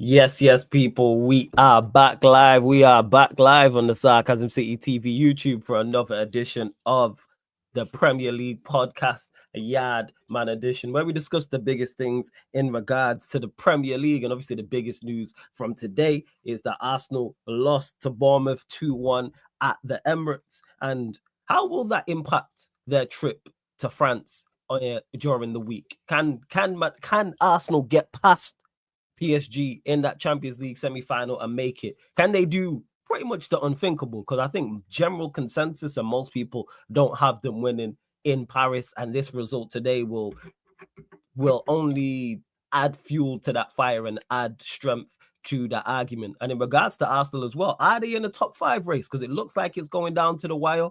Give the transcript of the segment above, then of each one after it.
Yes, people. We are back live. We are back live on the Sarcasm City TV YouTube for another edition of the Premier League podcast, a Yard Man edition, where we discuss the biggest things in regards to the Premier League. And obviously, the biggest news from today is that Arsenal lost to Bournemouth 2-1 at the Emirates. And how will that impact their trip to France during the week? Can Arsenal get past PSG in that Champions League semi-final and make it? Can they do pretty much the unthinkable? Because I think general consensus and most people don't have them winning in Paris, and this result today will only add fuel to that fire and add strength to the argument. And in regards to Arsenal as well, are they in the top 5 race? Because it looks like it's going down to the wire.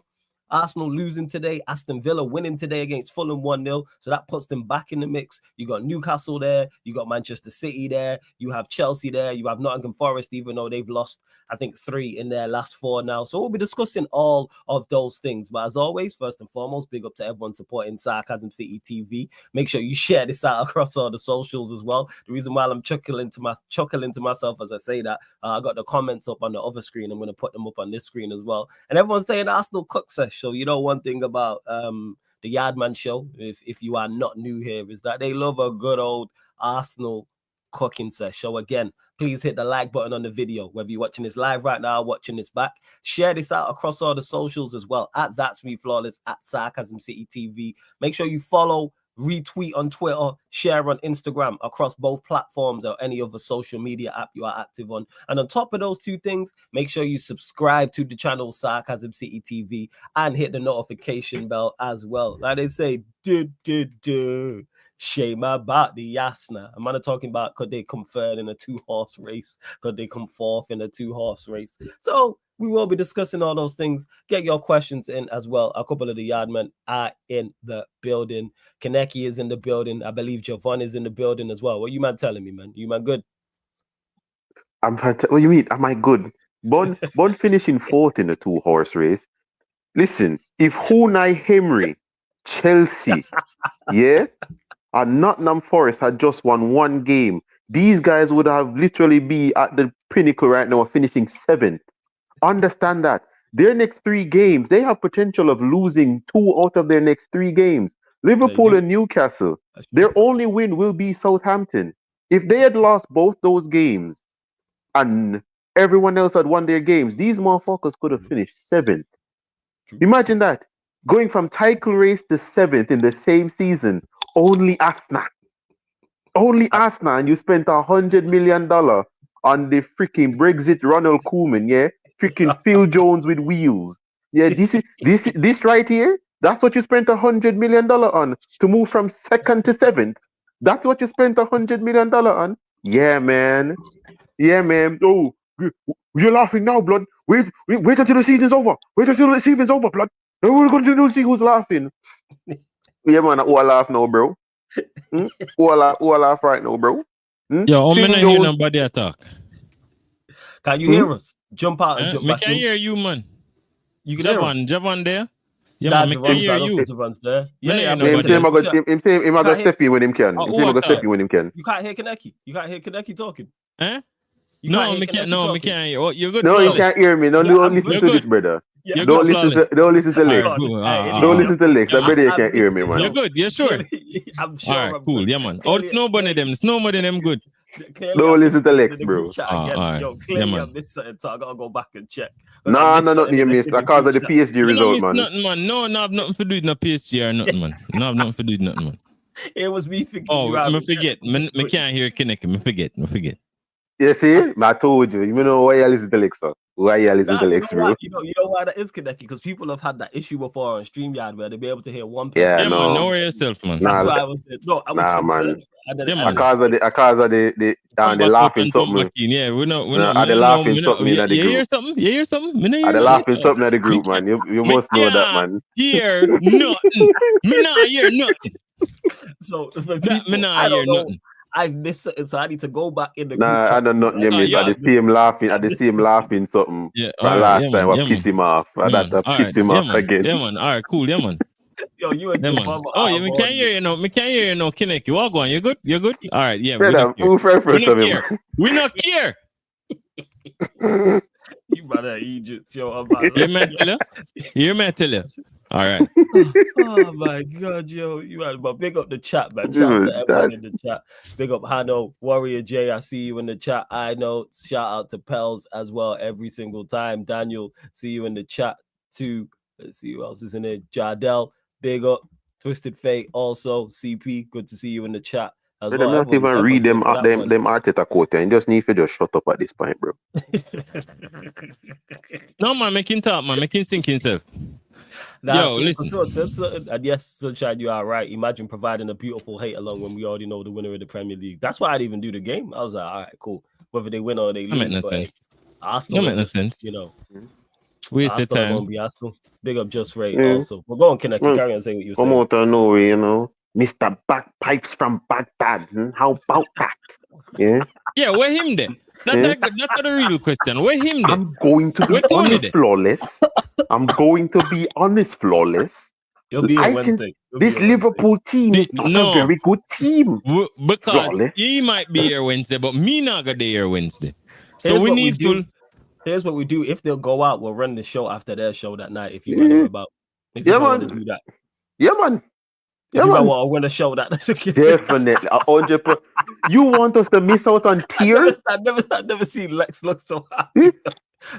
Arsenal losing today, Aston Villa winning today against Fulham 1-0. So that puts them back in the mix. You got Newcastle there. You got Manchester City there. You have Chelsea there. You have Nottingham Forest, even though they've lost, I think, 3 in their last 4 now. So we'll be discussing all of those things. But as always, first and foremost, big up to everyone supporting Sarcasm City TV. Make sure you share this out across all the socials as well. The reason why I'm chuckling to myself as I say that, I got the comments up on the other screen. I'm going to put them up on this screen as well. And everyone's saying Arsenal cook session. So you know one thing about the Yardman show, if you are not new here, is that they love a good old Arsenal cooking session. So again, please hit the like button on the video, whether you're watching this live right now or watching this back. Share this out across all the socials as well, at That's Me Flawless, at Sarcasm City TV. Make sure you follow, retweet on Twitter, share on Instagram across both platforms or any other social media app you are active on. And on top of those 2 things, make sure you subscribe to the channel Sarcasm City TV and hit the notification bell as well. Like they say, shame about the Yasna. I'm not talking about could they come third in a 2-horse race? Could they come 4th in a 2-horse race? So we will be discussing all those things. Get your questions in as well. A couple of the Yardmen are in the building. Kaneki is in the building. I believe Javon is in the building as well. What you man telling me, man? You man good? What do you mean? Am I good? Bond finishing 4th in the 2-horse race. Listen, if Unai Emery, Chelsea, and Nottingham Forest had just won 1 game, these guys would have literally be at the pinnacle right now of finishing 7th. Understand that. Their next 3 games, they have potential of losing 2 out of their next 3 games. Liverpool and Newcastle, their only win will be Southampton. If they had lost both those games and everyone else had won their games, these motherfuckers could have finished 7th. Imagine that. Going from title race to 7th in the same season. Only Arsenal, and you spent $100 million on the freaking Brexit Ronald Koeman, freaking Phil Jones with wheels, this right here. That's what you spent $100 million on to move from 2nd to 7th. That's what you spent $100 million on. Yeah, man. Oh, you're laughing now, blood. Wait until the season's over. Blood. Then we're going to see who's laughing. Yeah, man, who laugh now, bro? Who laugh right now, bro? Yo, I'm not hear nobody attack. Can you hear us? Jump out and jump back in. I can hear you, man. You can hear us? Javon there? Yeah, man, I can hear you. Javon's there. Yeah. Him go step in when him can. You can't hear Kaneki. You can't hear Kaneki talking. Eh? No, me can't hear. Oh, you're good. No, you can't hear me. No, don't listen to this, brother. Yeah, don't listen to Lex. Don't listen to Lex. I bet you can't hear me, man. You're good. You're sure. I'm sure. All right, cool. Yeah, man. Oh, snowbody them good. Don't listen to Lex, bro. Yo, clearly I missed something, so I gotta go back and check. No, you missed. Because of the PSG result, man. Nothing, man. No, I have nothing to do with no PSG or nothing, man. No, I have nothing to do with nothing, man. It was me thinking. Oh, I forget. I can't hear Kinnick. I forget. You see? I told you. You know why you listen to Lex, sir? Why you listen to Lex, bro? You know why that is connected? Because people have had that issue before on StreamYard where they'll be able to hear one person. Yeah, man, know yourself, man. That's why I was concerned. Because of the laughing something. Yeah, we're not. The laughing something in the group. You hear something? The laughing something in the group, man. You must know that, man. Hear nothing. Me not hear nothing. So for people, I don't know. I've missed it, so I need to go back in the group. Nah, I don't know. I see him laughing something. Yeah, last time I pissed him off. I piss him off again. Yeah, man. All right, cool. Yeah, man. Yo, you and Yeah, your man. mama. Oh, yeah, me can't hear you now. Me can't hear you now, Kineki. What going? You good? You good? All right, yeah. We Brother, not care. move right We first not of him. care. We not care. You better Egypt, yo. I'm about You man tell you? You man tell you? All right. Oh my god, yo, you had but big up the chat, man. Shouts Dude, to everyone in the chat. Big up Hano, Warrior J. I see you in the chat. I know. Shout out to Pels as well every single time. Daniel, see you in the chat too. Let's see who else is in there. Jardel, big up. Twisted Fate also. CP, good to see you in the chat as Brother, well. not even Everyone's read them welcome to that them Arteta quote, and you just need to just shut up at this point, bro. No, man, make him talk, man. Make him think himself. Nah, Yo, listen. And yes, Sunshine, you are right. Imagine providing a beautiful hate along when we already know the winner of the Premier League. That's why I'd even do the game. I was like, all right, cool. Whether they win or they That make lose, no but sense. Arsenal, That make no just, sense. you know, Waste your Arsenal time. won't be Arsenal. Big up Just Ray Yeah. also. We'll go on, Kinect. Well, Carry on saying what you were Come saying. out of nowhere, you know. Mr. Bagpipes from Baghdad. How about that? Yeah. Yeah, where him there? That's the real question. Where him there? I'm going to be Where Tony honest, there? flawless. I'm going to be honest, flawless. You'll be I here can- Wednesday. You'll This be here Wednesday. Liverpool team is not No. a very good team. Because Flawless. he might be here Wednesday, but me not gonna be here Wednesday. So Here's we what need do. to. Here's what we do. If they'll go out, we'll run the show after their show that night. If you man are about, if you Yeah, want man. to do that. Yeah, man. If Yeah, you man. want to win a show that Definitely. 100%. You want us to miss out on tears? I've never seen Lex look so happy.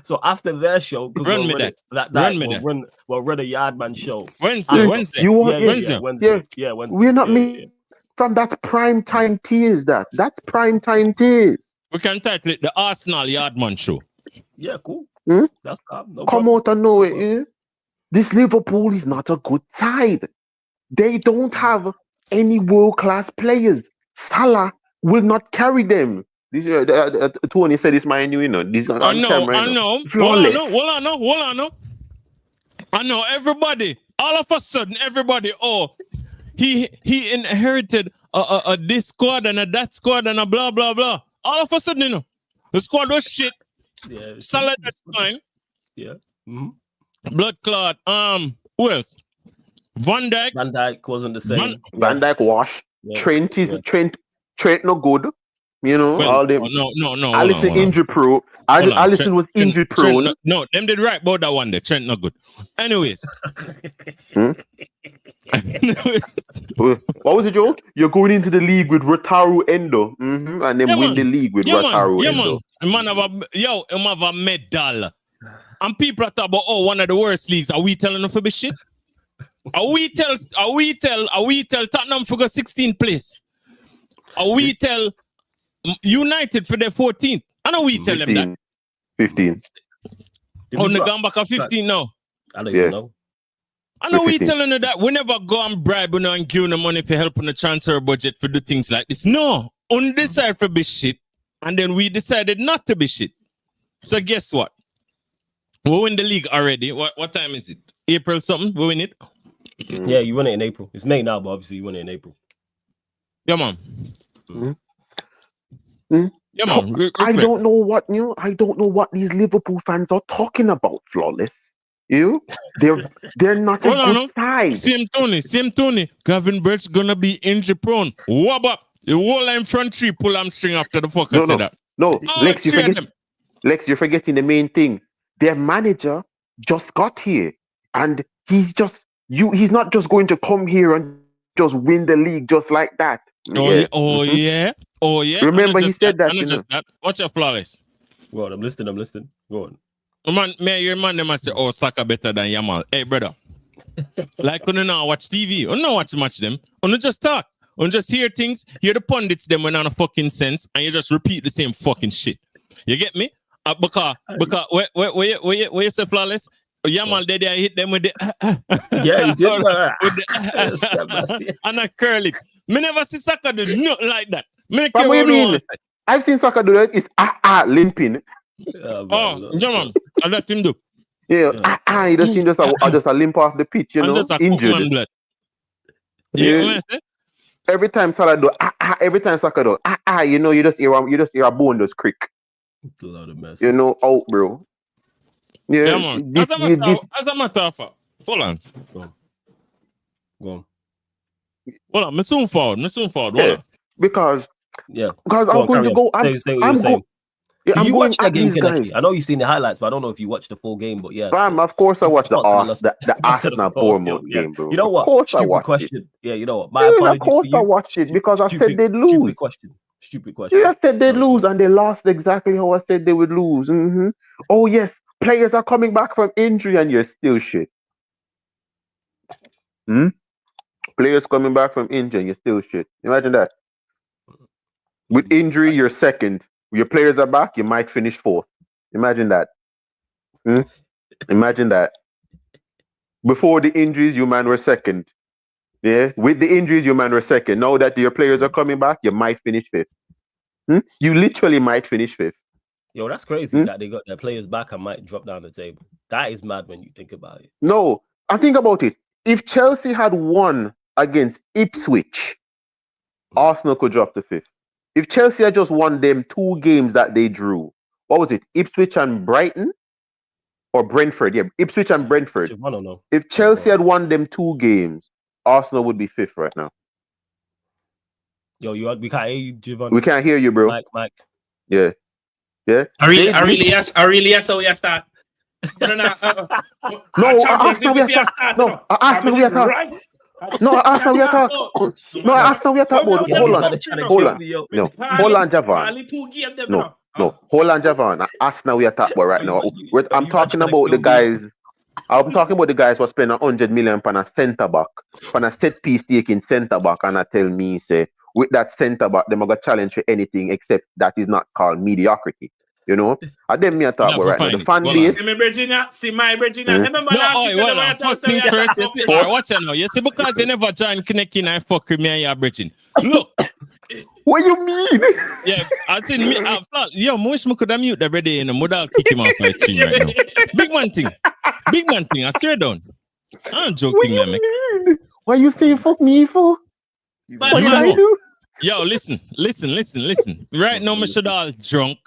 So after their show, Run me that. that Run night, me that. we'll run a Yardman show. Wednesday. You want Wednesday. Wednesday. Yeah. Wednesday. We're not yeah. from that prime time tears. That's prime time tears. We can title it the Arsenal Yardman Show. Yeah, cool. Hmm? That's calm. No Come problem. out and know it. This Liverpool is not a good side. They don't have any world-class players. Salah will not carry them. This Tony said it's my new, This is on camera. I know. Flawless. Hold on. I know everybody. All of a sudden, everybody. Oh, he inherited a this squad and a that squad and a blah blah blah. All of a sudden, the squad was shit. Yeah. Salah, that's fine. Yeah. Mm-hmm. Blood clot. Who else? Van Dijk wasn't the same. Van Dijk wash. Yeah. Trent no good. All them. No. Alisson injury prone. Alisson was injury prone. No, them did right about that one there. Trent not good. Anyways. What was the joke? You're going into the league with Rotaru Endo, and then win the league with Rotaru Endo. Man have a medal. And people are talking about one of the worst leagues. Are we telling them for be shit? Are we tell Tottenham for go 16th place? Are we tell United for their 14th? I know we tell them that. 15. Oh, they gone back at 15 now. I don't even know. I know we telling them that we never go and bribe and give them money for helping the transfer budget for do things like this. No, on this side for be shit, and then we decided not to be shit. So guess what? We win the league already. What time is it? April something? We win it? Yeah, you won it in April. It's May now, but obviously you won it in April. Yeah, man. Yeah, man. I don't know what I don't know what these Liverpool fans are talking about. Flawless. They're not a good side. Same Tony. Gavin Birch gonna be injury prone. Wab up. The whole line front three pull hamstring after the fucker said that. No, Lex, you're forgetting the main thing. Their manager just got here, and he's not just going to come here and just win the league just like that. Yeah. Remember, he said that. Just that. Watch your flawless. Go on, I'm listening. Go on. Man, your man, they must say, Saka better than Yamal. Hey, brother. Like, you now watch TV. You don't watch much them. You just talk. You just hear things. Hear the pundits them when on a fucking sense, and you just repeat the same fucking shit. You get me? Because where you say flawless? Yamal did I hit them with the yeah, he did with the and I curl it. Me never see Saka do nothing like that. But what do you mean? I've seen Saka do that. It's limping. Man, I let him do. Yeah, he just seem just a limp off the pitch, injured. Blood. Every time Salah do, every time Saka do, you just hear a bone just creak. It's a lot of mess. Out, bro. Yeah, man. As a matter of fact, hold on. Go on. Hold on, me soon forward. Hold Yeah, on. because Yeah. I'm Go on, going to carry go. on. Say what you were saying. Yeah, Did I'm you going watch that at game, these guys. Kaneki? I know you've seen the highlights, but I don't know if you watched the full game. But yeah, Of course I watched the Must have Arsenal posted, Bournemouth yeah. game, bro. You know Of what? course I Stupid watched it. question. Yeah, you know what? My Yeah, of apologies course to I you. watched it because I said they'd lose. Stupid question. Stupid question. You just said they'd No. lose, and they lost exactly how I said they would lose. Oh yes, players are coming back from injury, and you're still shit. Players coming back from injury, and you're still shit. Imagine that. With injury, you're second. Your players are back, you might finish fourth. Imagine that. Imagine that. Before the injuries, you man were second. Yeah, with the injuries, you man were second. Now that your players are coming back, you might finish fifth. You literally might finish fifth. Yo, that's crazy that they got their players back and might drop down the table. That is mad when you think about it. No, I think about it. If Chelsea had won against Ipswich, Arsenal could drop to fifth. If Chelsea had just won them 2 games that they drew, what was it? Ipswich and Brighton? Or Brentford? Yeah, Ipswich and Brentford. No. If Chelsea had won them 2 games, Arsenal would be fifth right now. Yo, we can't hear you, Javon. We can't hear you, bro. Mike. Yeah. I really yes, so we start. No, Arsenal we attack. No, Arsenal we attack. No, Arsenal we attack. No, Arsenal we attack. Hold on. No, hold on, Javon. No, hold on, Javon. Arsenal we attack, but right now I'm talking about the guys. I'm talking about the guys who spend 100 million on a centre back, on a set piece taking centre back, and I tell me say with that centre back, they're gonna challenge for anything except that is not called mediocrity. You know, I them me talk about right now. The fan base. See my Virginia. Remember First things first. Watch out now. You see, because you never join connecting and fuck with me and your Virgin. Look. What you mean? Yeah, I seen me. Yo, wish me could have mute the ready and I'll kick him off my stream right now. Big man thing. I swear down. I'm joking, man. What you saying fuck me for? What did I do? Yo, listen. Right now, I should all drunk.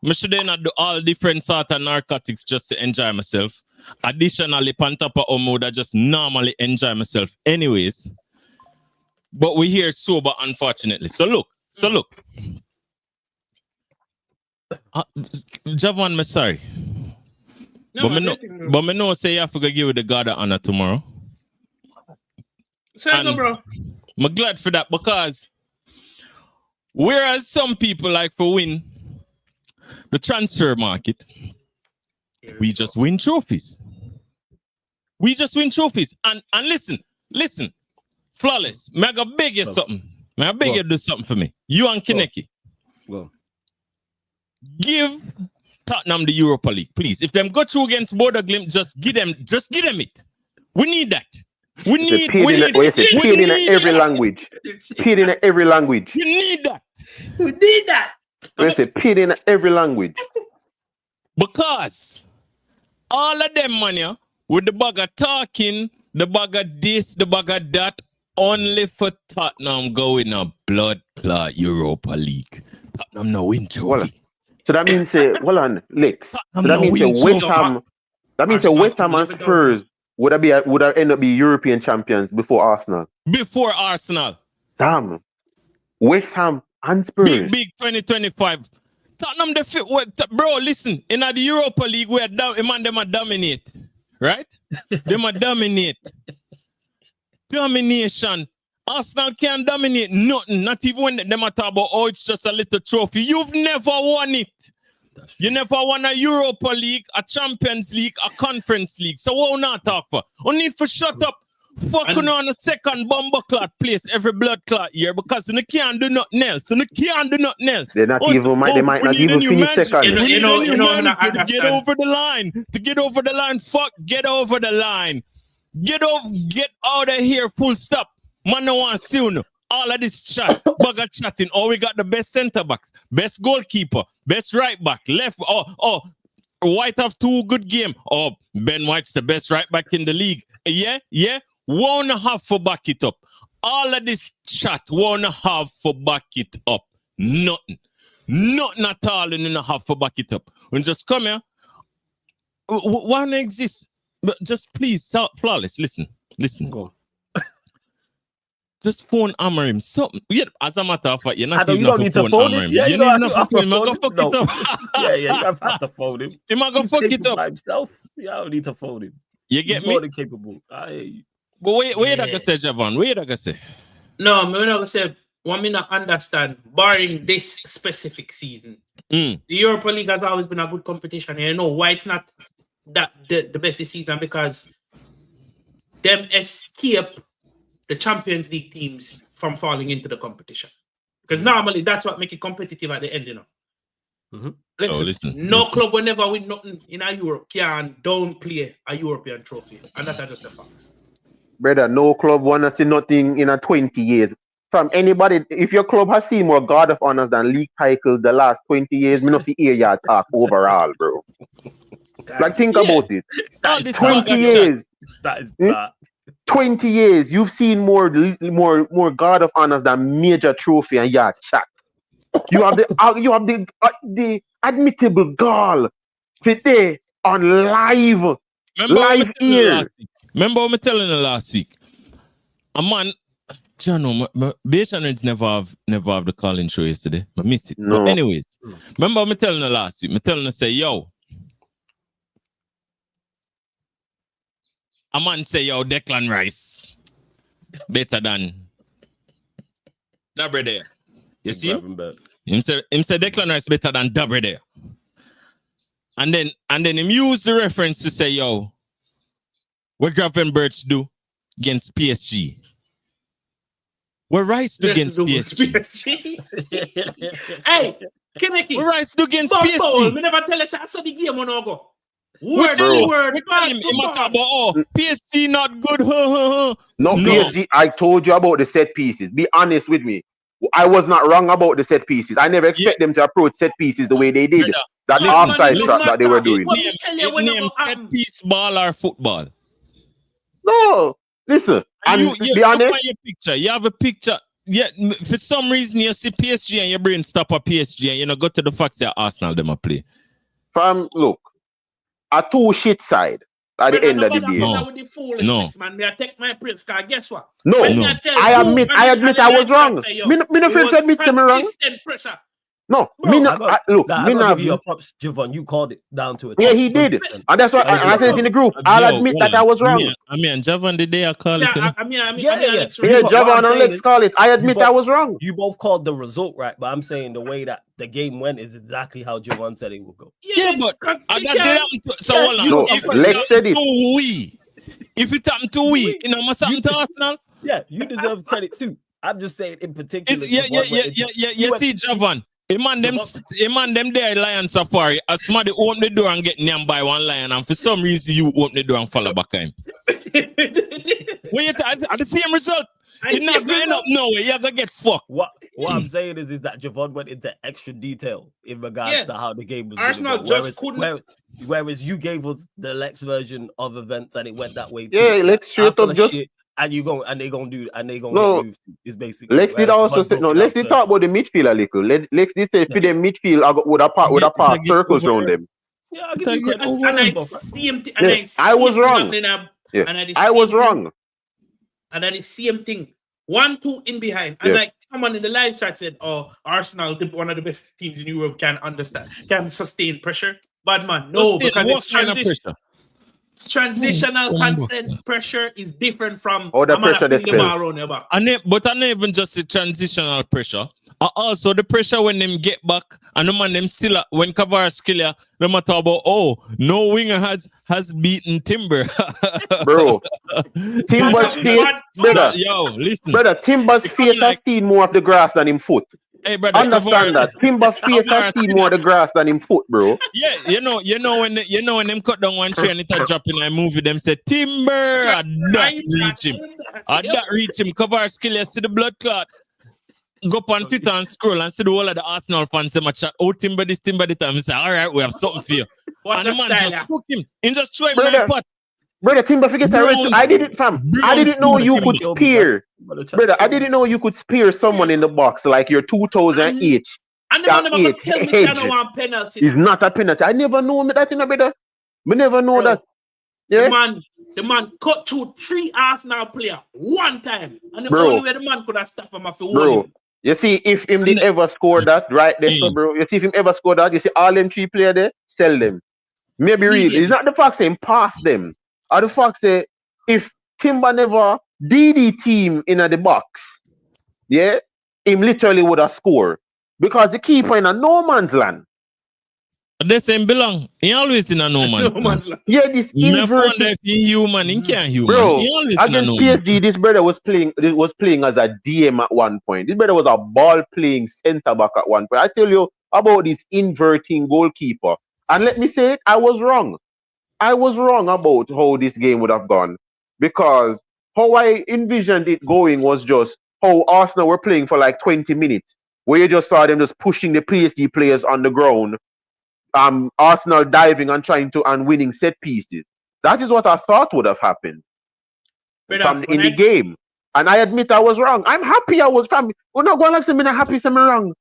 I should not do all different sort of narcotics just to enjoy myself. Additionally, on top of Omo, I just normally enjoy myself anyways. But we're here sober, unfortunately. So look. Javon, I'm sorry. But me know say you have to give the God of honor tomorrow. Say no, bro. I'm glad for that because whereas some people like for win the transfer market, we just win trophies. And listen. Flawless, may I go beg you something? May I beg you do something for me? You and Kineki. Give Tottenham the Europa League, please. If them go through against Border Glimt, just give them it. We need that. We need in every language. Paid in every language. You need that. We need that. We say paid in every language. Because all of them money with the bag of talking, the bag of this, the bag of that, only for Tottenham going a blood clot Europa League. Tottenham no win trophy. So that means hold on, Lex. So that means West Ham. That means West Ham and Spurs would have end up be European champions before Arsenal. Damn. West Ham and Spurs. Big 2025. Tottenham the fit. Bro, listen. In the Europa League, we are them are dominate. Right? Them are dominate. Domination. Arsenal can't dominate nothing. Not even when them are talking about, oh, it's just a little trophy. You've never won it. You never won a Europa League, a Champions League, a Conference League. So what we not talk for? We need for shut up. Fucking on a second bomber clot place every blood clot year because you can't do nothing else. They're not even. They might not even finish second. You know, to get over the line. Get over the line. Get out of here. Full stop. Man, no one see you. All of this chat, bugger chatting. Oh, we got the best centre backs, best goalkeeper, best right back, left. Oh, White have 2 good game. Oh, Ben White's the best right back in the league. Yeah. 1.5 for back it up. All of this chat, 1.5 for back it up. Nothing at all in 1.5 for back it up. When just come here, one exists. But just please, Flawless, listen. Go. Just phone hammer him. Something. Yeah, as a matter of fact, you're not even you don't need to phone hammer him. him. Yeah, you don't need enough to phone him. I'm gonna fuck it up. You don't have to phone him. Him gonna He's fuck it capable up. by himself. Yeah, I don't need to phone him. You He's get more me? than capable. I hear you. But wait, Yeah. like I say, Javon. Wait, like I say. No, I'm gonna say one me not understand, barring this specific season. The Europa League has always been a good competition. And you know why it's not that the best this season? Because them escape the Champions League teams from falling into the competition. Because normally that's what make it competitive at the end, you know. Listen, no club will never win nothing in a Europe can downplay a European trophy. And that's just the facts. Brother, no club wanna see nothing in a 20 years. From anybody, if your club has seen more Guard of Honors than league titles the last 20 years, me not fi hear you talk overall, bro. Like, think about it. That is 20 years. That is that. 20 years, you've seen more Guard of Honors than major trophy, and yeah, chat. You have the admittable gall fit there on live ear. Remember what I telling you last week? A man, Jano, my Bayesians never have the calling show yesterday. I miss it. No. But anyways, remember what I telling you last week? I telling you say, yo. A man say, yo, Declan Rice better than Dabra there. You see him? Him say Declan Rice better than Dabra there. And then him use the reference to say, yo, what Gravenberch do against PSG? What Rice do against PSG? Hey, Keneki. What Rice do against PSG? Me never tell us I saw the game on go. Word. PSG not good. No, PSG, I told you about the set pieces. Be honest with me. I was not wrong about the set pieces. I never expect them to approach set pieces the way they did. That offside trap that they were doing. Name set piece ball or football? No, listen. And you be honest. Your picture. You have a picture. Yeah, for some reason you see PSG and your brain stop at PSG and you know go to the facts that Arsenal them a play. Look, a two shit side at the end of the day. No. Man, may I take my praise card? Guess what? No. I admit I was wrong. Me no feel to admit to me wrong. Pressure. No, Bro, me not. Look, I me not. give you your props, Javon. You called it down to it. Yeah, he did, and that's why I said it in the group. I'll admit that I was wrong. I mean, Javon, the day I call it. Yeah, Javon, let's call it. I admit I was wrong. You both called the result right, but I'm saying the way that the game went is exactly how Javon said it would go. Yeah, but so hold on. No, Lex said it. If it happened to we, you know, must happen to Arsenal. Yeah, you deserve credit too. I'm just saying in particular. Yeah. You see, Javon. A man them there lion safari. As somebody open the door and get named by one lion, and for some reason you open the door and follow back him. When you at the same result, it's not going up nowhere. You're gonna get fucked. What I'm saying is that Javon went into extra detail in regards to how the game was. Arsenal just couldn't. Whereas you gave us the Lex version of events and it went that way too. Yeah, Lex straight up just. And they gonna get moved. Is basically Lex did also say no. Lex did talk about the midfield a little. Lex did say for the midfield with a part circles around them. Yeah, I'll give you credit. I was wrong. I was wrong. And then the same thing. 1-2 in behind. And like someone in the live chat said, "Oh, Arsenal, one of the best teams in Europe, can sustain pressure." Bad man, no, because it's transition. Transitional constant pressure is different from the pressure they feel. Around your back. But I not even just the transitional pressure. Also the pressure when them get back and the man them still when Kvaratskhelia no matter about no winger has beaten Timber. Bro. Timber's face, brother. Yo, listen. Brother, Timber's face has seen more of the grass than him foot. Hey, brother, understand that Timber's face has seen more of the grass than him foot, bro. Yeah, you know when them cut down one tree and it a drop in a movie, them say Timber, I don't reach him. Kvaratskhelia see the blood clot. Go up on Twitter and scroll and see the whole of the Arsenal fans say my chat. Oh, Timber this time. Say, all right, we have something for you. What's and the man just took him and just threw him in the pot. Brother, Timber, forget I did it, fam. I didn't know you could spear. Brother, I didn't know you could spear someone in the box like your 2008. And the man never tell me say I don't want penalty. It's not a penalty. I never know that, brother. We never know that. Yeah, man. the man cut through 3 Arsenal players one time. And the Bro. only way the man could have stopped him after Bro, holding. you see, if him did ever score that right there, so bro, you see if him ever score that, you see all them 3 players there, sell them. Maybe real. It's not the fact saying pass them. Or the fact say if Timber never DD team in the box, yeah, him literally would have scored. Because the keeper in a no man's land. The same belong. He always in a no man's land. Yeah, this Never wonder inverted. if he human, he can't human. Bro, He always in a against no PSG, this brother was playing as a DM at one point. This brother was a ball playing centre back at one point. I tell you about this inverting goalkeeper. And let me say it, I was wrong. I was wrong about how this game would have gone. Because how I envisioned it going was just how Arsenal were playing for like 20 minutes. Where you just saw them just pushing the PSG players on the ground. Arsenal diving and trying to and winning set pieces. That is what I thought would have happened in the game. And I admit I was wrong. I'm happy I was from. We're not going to say I'm happy I'm wrong.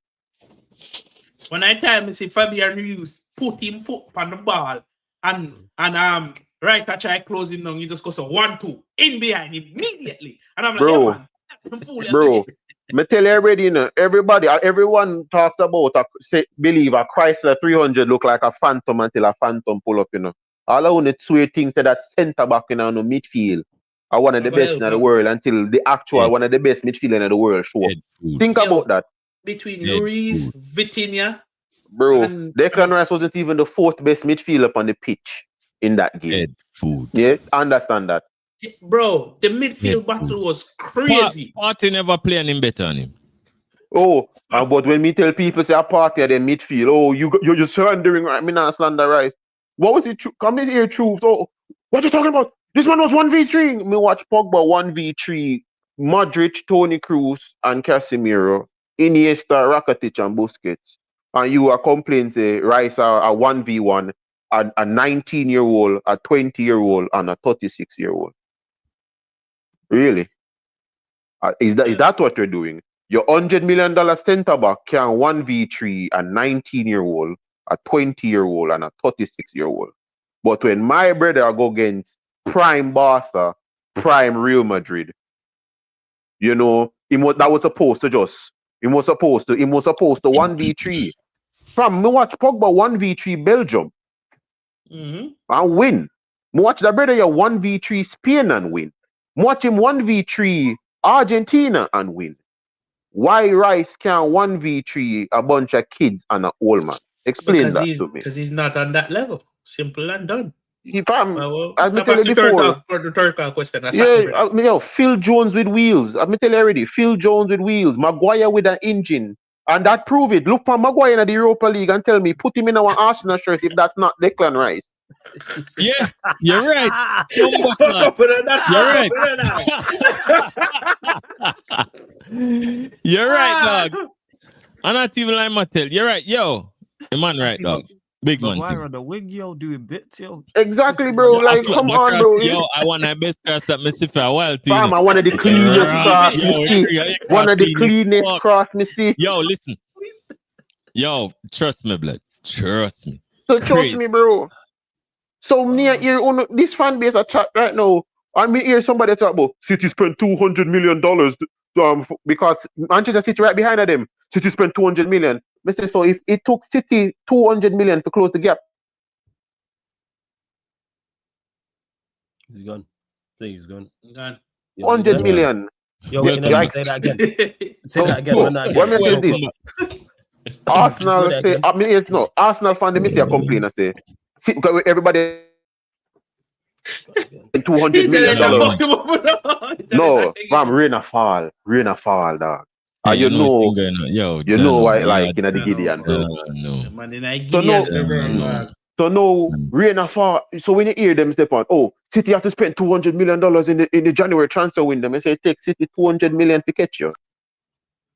When I tell me see Fabian Hughes put him foot on the ball and Rice I try closing down, he just goes 1-2 in behind immediately. And I'm like, bro, yeah, man, bro. Me tell you already, you know, everyone talks about believe a Chrysler 300 look like a Phantom until a Phantom pull up, you know. All I want to swear things that centre back in the midfield are one of the best in the world until the actual one of the best midfielder in the world show up. Think about that. Between Lloris, Vitinha, bro, Declan Rice wasn't even the 4th best midfielder on the pitch in that game. Yeah, understand that. Bro, the midfield battle was crazy. Party never play him better on him. Oh, but when me tell people say a Party at the midfield, oh, you're just slandering right? Me not slander right. What was it? Come in here, truth. Oh, what you talking about? This one was 1v3. Me watch Pogba 1v3, Modric, Toni Kroos, and Casemiro, Iniesta, Rakitic, and Busquets. And you are complaining say Rice are a 1v1, a 19-year-old, a 20-year-old, and a 36-year-old. Really? Is that what you're doing? Your $100 million centre back can 1v3 a 19-year-old, a 20-year-old, and a 36-year-old. But when my brother go against prime Barca, prime Real Madrid, you know, he was supposed to 1v3. From me watch Pogba 1v3 Belgium and win. Me watch the brother your 1v3 Spain and win. Watch him 1v3 Argentina and win. Why Rice can't 1v3 a bunch of kids and an old man? Explain that to me. Because he's not on that level. Simple and done. As me tell you before, the third question. Phil Jones with wheels. As me tell you already, Phil Jones with wheels. Maguire with an engine. And that prove it. Look for Maguire in the Europa League and tell me, put him in our Arsenal shirt if that's not Declan Rice. Yeah, you're right. You're right. You're right, dog. I'm not even like Mattel. You're right, yo. The man right, dog. Big man. Why are the wig, yo, doing bits, yo? Exactly, bro. Like, come on, bro. Yo, I want the best cross that me see for a while, too. Fam, I want the cleanest cross me see. One of the cleanest cross me see. Yo, listen. Yo, trust me, blood. Trust me. So trust me, bro. So near here on this fan base a chat right now, and me hear somebody talk about City spent $200 million because Manchester City right behind them. City spent $200 million. Mr. So if it took City $200 million to close the gap, he's gone. He's gone. Gone. $100 million. Yo, can I say that again? Say that again. What me say this? Arsenal say, Arsenal fan they say a complain and say, because everybody $200 million. No, fam, rain a fall, dog. And you know why like in the Gideon, bro. So no, rain a fall. So when you hear them step on, oh, City have to spend $200 million in the January transfer window, and say it takes City $200 million to catch you.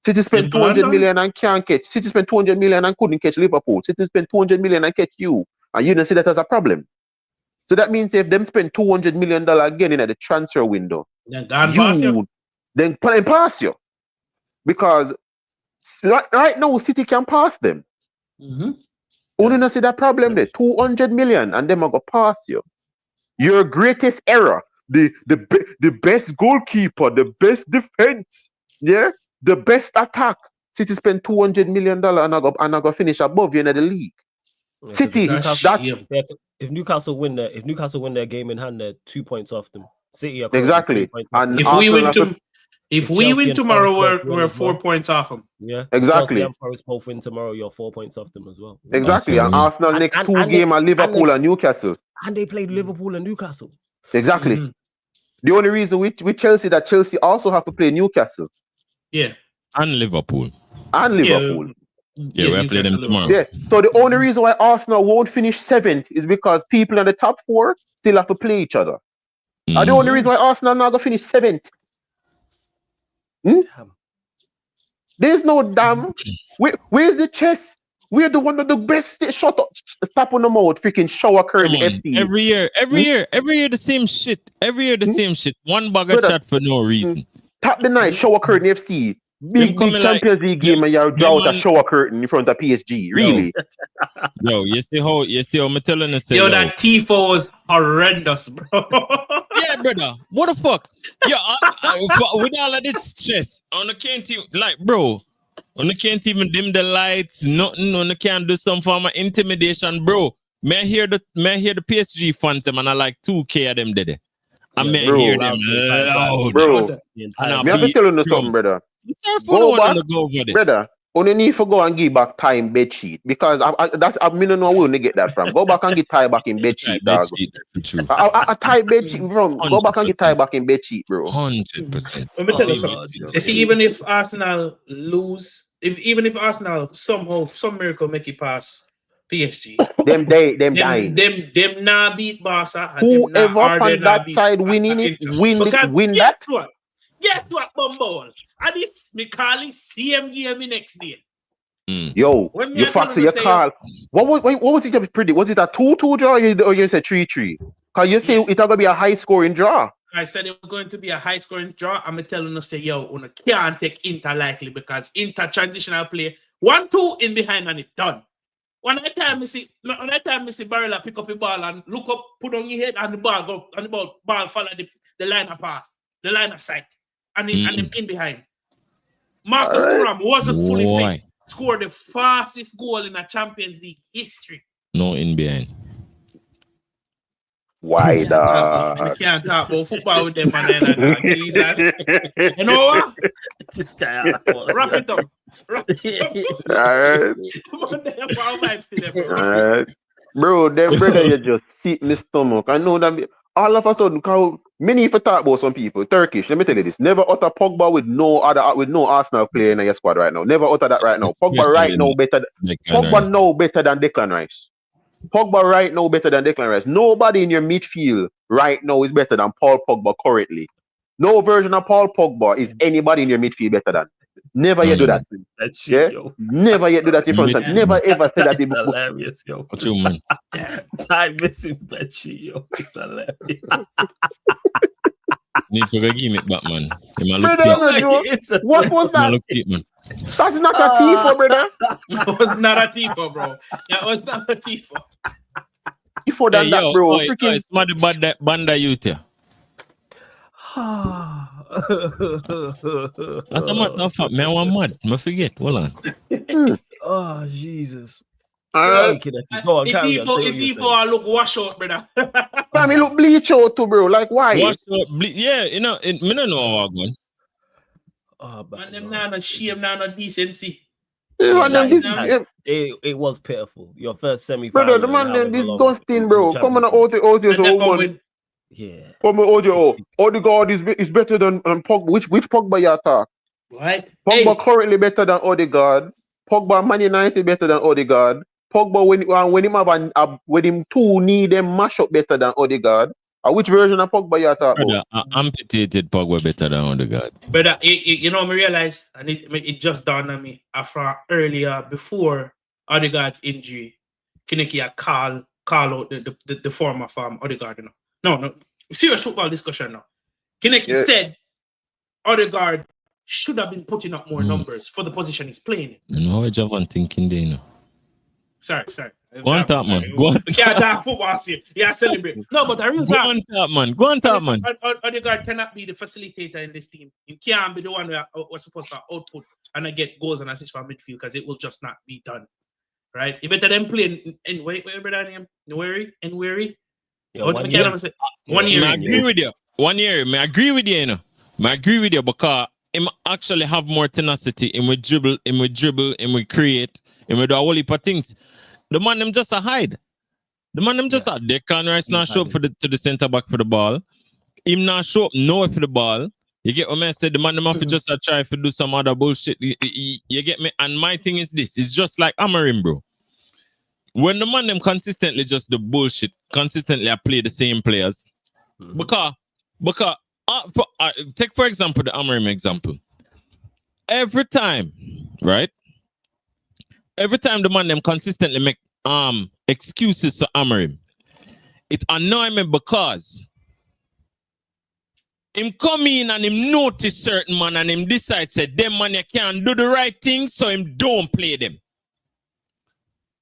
City spent $200 million and can't catch. City spent $200 million and couldn't catch Liverpool. City spent $200 million and catch you, and you don't see that as a problem. So that means if them spend $200 million again in the transfer window, then pass you. Because right now City can pass them. Only not see that problem there. $200 million and them are gonna pass you. Your greatest error. the best goalkeeper, the best defense, yeah, the best attack. City spent $200 million and I go finish above you in the league. Yeah, 'cause City, if Newcastle win their game in hand, they're 2 points off them. City are exactly. 3 points off them. And If Arsenal we win tomorrow, we're 4 points off them. Yeah, Exactly. Chelsea and Forest both win tomorrow. You're 4 points off them as well. Exactly. And Arsenal next and- two and game they- are Liverpool and Newcastle. And they played Liverpool and Newcastle. Exactly. Mhm. The only reason with Chelsea that Chelsea also have to play Newcastle Yeah. And Liverpool. and Liverpool. Yeah, we'll play them Newcastle, tomorrow. Yeah. So the only reason why Arsenal won't finish 7th is because people in the top 4 still have to play each other. And the only reason why Arsenal now going to finish 7th. Damn. There's no damn. Where's the chess? We're the one of the best. Shut up. Stop on the mouth. Freaking shower curtain FC. Every year, the same shit. Every year, the same shit. One bag of Brother. chat for no reason. Tap the night. Shower curtain FC. Big coming Champions League game and you're drought a shower curtain in front of PSG. Really? Yo, you see how I'm telling you. Yo, that Tifo was horrendous, bro. Yeah, brother. What the fuck? Yeah, with all of this stress, I can't even, like, bro, I can't even dim the lights, nothing, I can't do some form of intimidation, bro. May I hear the PSG fans, them, and I like 2K of them did. I may hear them loud. Bro, me have to tell you something, brother. Go back, go over there. brother. Only need to go and give back time bed sheet because I don't know where to get that from. Go back and get tie back in bed sheet, dog. A tie bed sheet from. Go back and get tie back in bed sheet, bro. 100%. Let me tell you something. You see, even if Arsenal lose, even if Arsenal somehow, some miracle make it past PSG, them dying. Them nah beat Barca. Whoever on that side winning it, win that. Guess what, Bumble? And this me call it same game next day. Yo, you factor your call. What was it just predict? Was it a 2-2 draw or you said 3-3? Because you say it's gonna be a high scoring draw. I said it was going to be a high scoring draw. I'm telling you, say, yo, you can't take Inter likely because Inter transitional play 1-2 in behind and it done. When I time me see Barella pick up the ball and look up, put on your head and the ball go and the ball follow the line of pass, the line of sight, and him in behind. Marcus Thuram wasn't fully fit. Scored the fastest goal in a Champions League history. No in behind. Why We can't talk about football with them, man. Jesus. You know what? This guy. Wrap it up. Alright. Alright. Bro, them brother, you just sit in the stomach. I know that all of a sudden, many if you talk about some people, Turkish, let me tell you this. Never utter Pogba with no Arsenal player in your squad right now. Never utter that right now. Pogba right now better than Declan Rice. Pogba right now better than Declan Rice. Nobody in your midfield right now is better than Paul Pogba currently. No version of Paul Pogba is anybody in your midfield better than. Never yet do that. Never yet do that in front of. Never ever say that in before. Hilarious, yo. What you mean? Time missing bedsheet, yo. It's hilarious. Need to give it back, man. What was that? That's not a Tifo, brother. That was not a Tifo, bro. That was not a Tifo. Tifo than that, bro. It's mad banda youth here. That's a matter of fact, man. I'm mad. I forget. Hold on. Oh, Jesus. Alright. Go on, Tifo, I look wash out, brother. I mean, look bleach out too, bro. Like, why? Yeah, you know, I don't know how I'm going. And them now no shame, now no decency. It was pitiful. Your first semi-final. Brother, the man them disgusting, bro. Come on, audio so one. Yeah. Come on, audio. Odegaard is better than Pogba. Which Pogba you attack? Right. Pogba currently better than Odegaard. Pogba Man United better than Odegaard. Pogba when him two need them mash up better than Odegaard. Which version of Pogba you attack? Brother, amputated Pogba better than Odegaard. Brother, you know, me realize, and it just dawned on me after earlier before Odegaard's injury, Kineki had call out the form of Odegaard. You know? No, serious football discussion now. Kineki said Odegaard should have been putting up more numbers for the position he's playing in. You know what Javan thinking there, you know? Sorry. Go on top, man. Go on. We can't talk football here. Yeah, celebrate. No, but a real Go talk. on top, man. Go on top, man. Odegaard cannot be the facilitator in this team. He can't be the one that was supposed to output and get goals and assists from midfield because it will just not be done. Right? You better than play in wait, brother name? Nweri? Yeah, What 1 can year. I say? 1 year. I agree with you. 1 year. I agree with you, you know. I agree with you because him actually have more tenacity. Him with dribble, him with create, him with do a whole heap of things. The man them just a hide. The man them just a Declan Rice not show up to the centre back for the ball. Him not show up nowhere for the ball. You get what I said? The man them have to just try to do some other bullshit. You get me? And my thing is this. It's just like Amorim, bro. When the man them consistently just the bullshit, consistently I play the same players. Because take for example the Amorim example. Every time, right? Every time the man them consistently make excuses to Amorim, it annoy me because him come in and him notice certain man and him decide say them man you can't do the right thing, so him don't play them.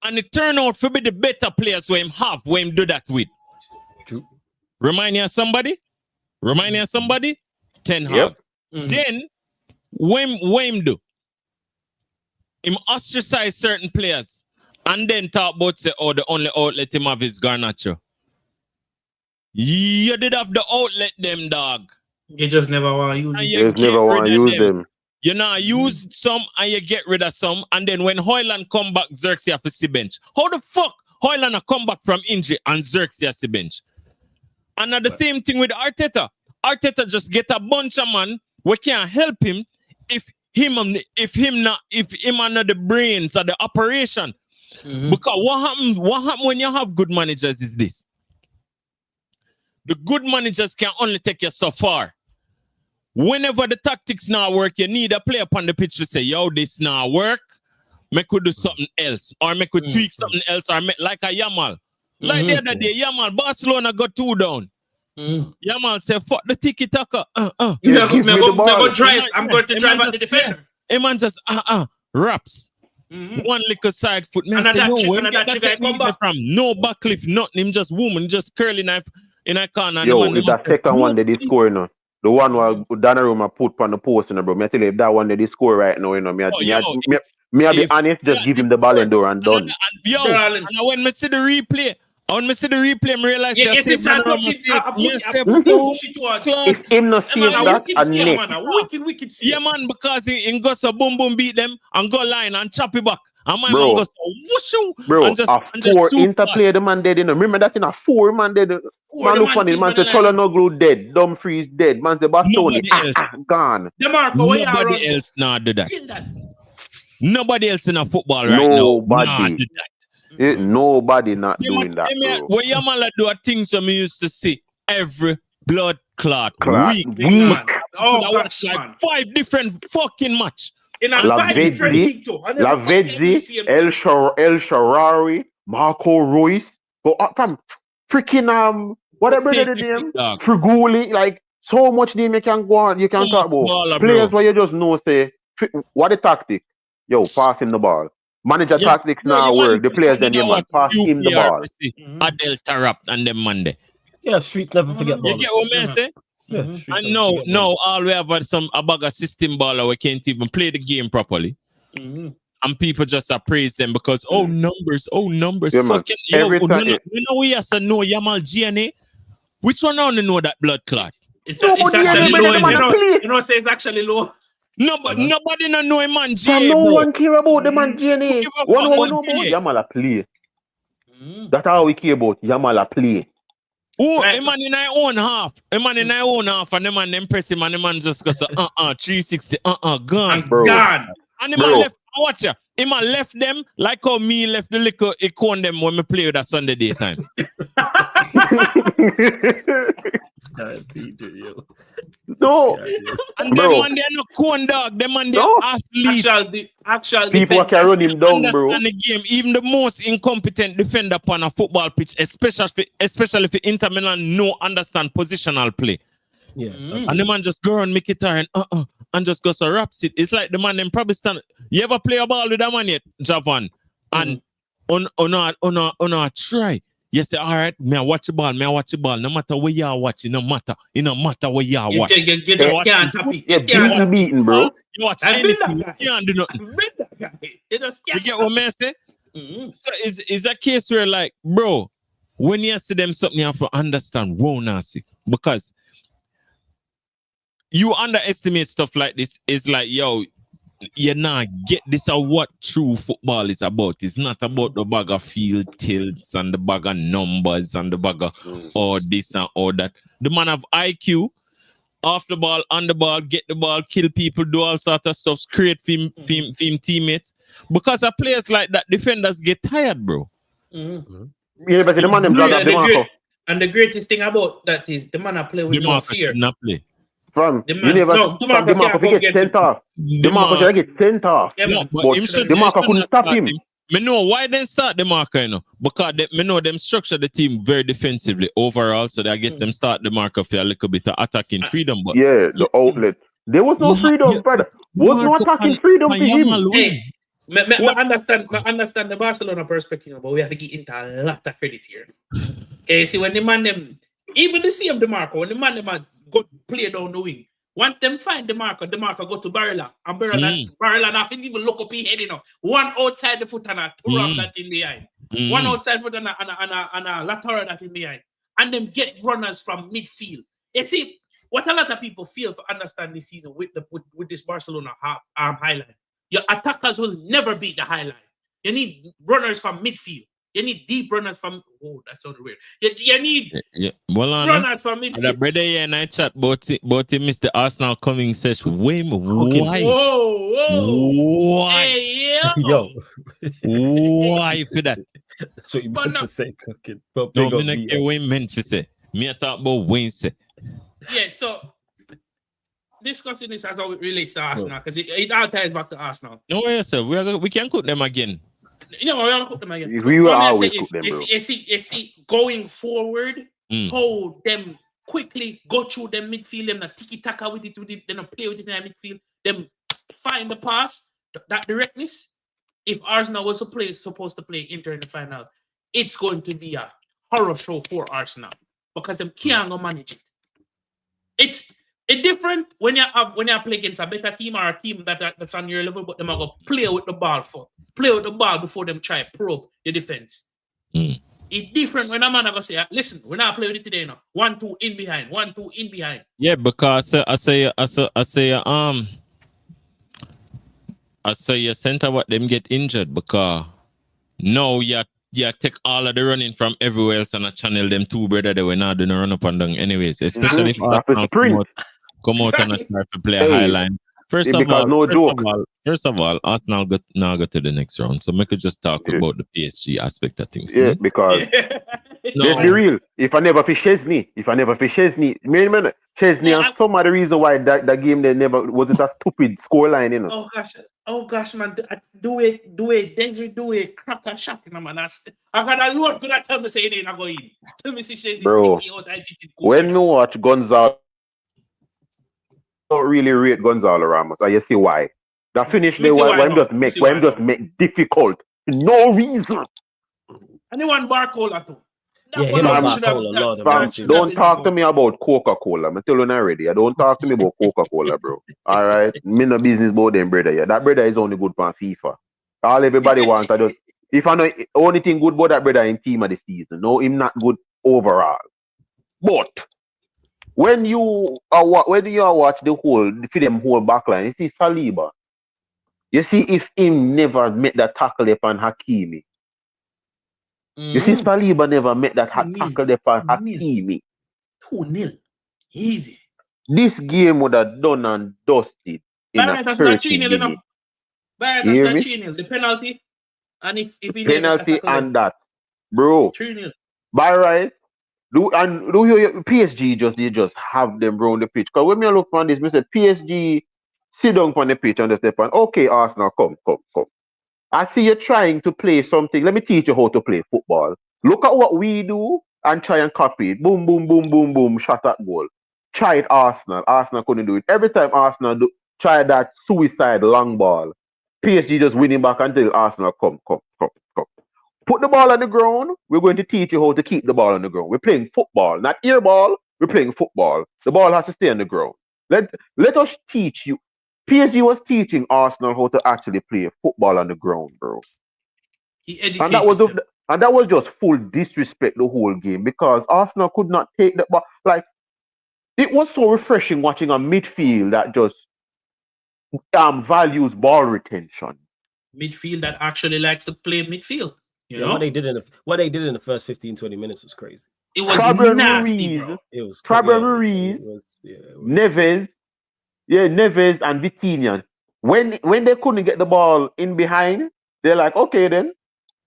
And it turn out to be the better players where him have, where him do that with. True. Remind you of somebody? Ten Hag. Yep. Then when him do? Him ostracize certain players and then talk about say, oh, the only outlet him have is Garnacho. You did have the outlet them, dog. You just never want to use And it. you Just never get want to rid of use them. You know, use some and you get rid of some. And then when Hoyland come back, Xerxes have to see bench. How the fuck Hoyland come back from injury and Xerxes has to bench? And the same thing with Arteta. Arteta just get a bunch of man we can't help him if him and not the brains of the operation. Because what happen when you have good managers is this. The good managers can only take you so far. Whenever the tactics not work, you need a player upon the pitch to say, yo, this not work. Make we do something else. Or make we tweak something else. Or make like a Yamal. Like the other day, Yamal, Barcelona got 2 down. Yamal said, fuck the tiki-taka. Give me the ball. I'm going to drive at the defender. A man just, raps. One little side foot. Man, say, come back from no backlift, nothing. Him just woman, just curly knife in a corner. Yo, if that second one they score, no. The one where Donnarumma put on the post, bro. Me tell you, if that one they score right now, you know, me I be honest, just give him the ball and done. And when me see the replay, I realize if him not see that, wicked yeah, man, because he goes a boom beat them and go line and chop it back. And my bro, man goes whooshu. Bro, and just, a 4 interplay, the man dead, you know. Remember that in a 4 man dead. Man look funny, man say Cholanoglu dead, Dumfries dead, man say Bastoni gone. Nobody else not do that. Nobody else in a football right now not do that. Nobody not doing that, bro. When Yamal do a thing so me used to see every blood clot week. Oh, that's like 5 different fucking match. In a Lavezzi, El Sharari, Marco Royce, from freaking whatever the name, Friguli, like so much name you can go on, you can talk about. Players where you just know say what the tactic? Yo, pass him the ball. Manager tactics now work. The players then man pass him the ball. Adel Tarap and them Monday. Yeah, streets never forget ball. You get what I say? Yeah, and no, all we have a bag of system baller we can't even play the game properly. And people just praise them because numbers. Yeah, fucking you know we have to know Yamal GNA. Which one only know that blood clot? It's actually low. You know, say it's actually low. Nobody no know a man GNA. No one care about the man GNA. One know about Yamal play. That's all we care about. Yamal play. Oh, a man in our own half. And the man impress him and the man just goes 360, gone. Bro. Gone. And the man left, watch ya. The man left them like how me left the liquor icon them when me play with that Sunday daytime. No. And them man, they're not corn dog. Them man, they're athletes. Actual people can run him down, bro. The game, even the most incompetent defender upon a football pitch, especially if Inter Milan no understand positional play. Yeah. And the man just go and make it and just goes so raps it. It's like the man them probably stand. You ever play a ball with that man yet, Javan? And on try. You say, all right, me I watch the ball. No matter where you are watching, no matter where you are watching. You just can't tap it. You You're can't beaten, bro. You watch I've been anything, that guy. you can't do nothing. I've been that guy. You just You can't. get what I say? Mhm. So is a case where like, bro, when you see them something, you have to understand, whoa, Nancy, because you underestimate stuff like this. Is like, yo, you not get this are what true football is about. It's not about the bag of field tilts and the bag of numbers and the bag of all this and all that. The man have IQ, off the ball, on the ball, get the ball, kill people, do all sort of stuff, create film teammates. Because of players like that, defenders get tired, bro. Mm-hmm. Yeah, but the man them drag up the Marco. And the greatest thing about that is the man I play with no fear. Not play. From The you man, never no, from the Marco get sent off. The Marco should get sent off. Yeah, No, man. but But him should, the Marco couldn't stop him. Me know why they start the marker, you know, because me know them structure the team very defensively overall, so I guess them start the marker for a little bit of attacking freedom. But Yeah, the outlet. There was no freedom, brother. Was no attacking freedom for him. Hey, I understand the Barcelona perspective, but we have to get into a lot of credit here. Okay, see when the man them, even the same DeMarco, when the man them go play down the wing, once them find DeMarco go to Barilla, and Barilla nothing even look up his head, you know. One outside the foot and a two that in behind. One outside foot and a lateral that in behind. And them get runners from midfield. You see, what a lot of people feel to understand this season with this Barcelona highlight. Your attackers will never beat the highlight. You need runners from midfield. You need deep runners from. Oh, that sounded weird. You need runners from midfield. The brother here and I chat about Mr. Arsenal coming says, why? Whoa. Why? Hey, Yo. Why for that? That's what you meant to say, cooking. But No, me not care what you meant to say. Me I talk about Wayne say. Yeah, so discussing this as how it relates to Arsenal, because it all ties back to Arsenal. No way, sir. We can cook them again. You know, we're gonna cook them again. We will always cook them, bro. You see, going forward, how them quickly go through them midfield, them tiki-taka with it, then play with it in the midfield, them find the pass, that directness. If Arsenal was supposed to play Inter in the final, it's going to be a horror show for Arsenal because them can't go manage it. It's different when you play against a better team or a team that's on your level, but them are going to play with the ball before them try probe your defense. It's different when a man go say, listen, we're not playing with it today now. 1-2 in behind, 1-2 in behind. Yeah, because I say your center what them get injured because no, you take all of the running from everywhere else and I channel them two brother they were not doing a run up and down anyways. Especially if Arsenal come out and try to play a high line. First of all, Arsenal go to the next round. So make us just talk about the PSG aspect of things. Yeah, because let's be real. If I never fish Chesney, Chesney and some of the reason why that game they never was it a stupid scoreline, you know. Oh gosh, man, do it, crack a shot in a man. I got a Lord could not tell me say it ain't go in. Tell me see Chesney bro. When me watch Gonzalo, don't really rate Gonzalo Ramos. And you see why. That finish there why him just make difficult. No reason. Anyone Barcola too. Don't talk to me about Coca-Cola. I'm telling you already. Don't talk to me about Coca-Cola, bro. All right? Me no business about them, brother. Yeah, that brother is only good for FIFA. All everybody wants. If I know only thing good about that brother in team of the season. No, him not good overall. But when you watch the whole backline, you see Saliba. You see if him never met that tackle upon Hakimi. You see Saliba never met that tackle upon Hakimi. 2-0. Easy. This game would have done and dusted in a 30 minutes. The penalty. And if he penalty and that. Bro. 3-0. By right. Do you PSG just have them round the pitch? Because when me look on this, me say PSG sit down on the pitch and step on. Okay, Arsenal, come. I see you trying to play something. Let me teach you how to play football. Look at what we do and try and copy it. Boom, boom, boom, boom, boom, shot at goal. Try it, Arsenal. Arsenal couldn't do it. Every time Arsenal try that suicide long ball, PSG just winning back until Arsenal come. Put the ball on the ground. We're going to teach you how to keep the ball on the ground. We're playing football, not air ball. We're playing football. The ball has to stay on the ground. Let us teach you. PSG was teaching Arsenal how to actually play football on the ground, bro. He And educated them. that was just full disrespect the whole game because Arsenal could not take the ball. Like it was so refreshing watching a midfield that just values ball retention. Midfield that actually likes to play midfield. You know? What they did in the first 15-20 minutes was crazy. It was Fabian nasty, Ruiz, bro. It was Fabian yeah, Ruiz, it was, Neves, Neves and Vitinha. When they couldn't get the ball in behind, they're like, okay then,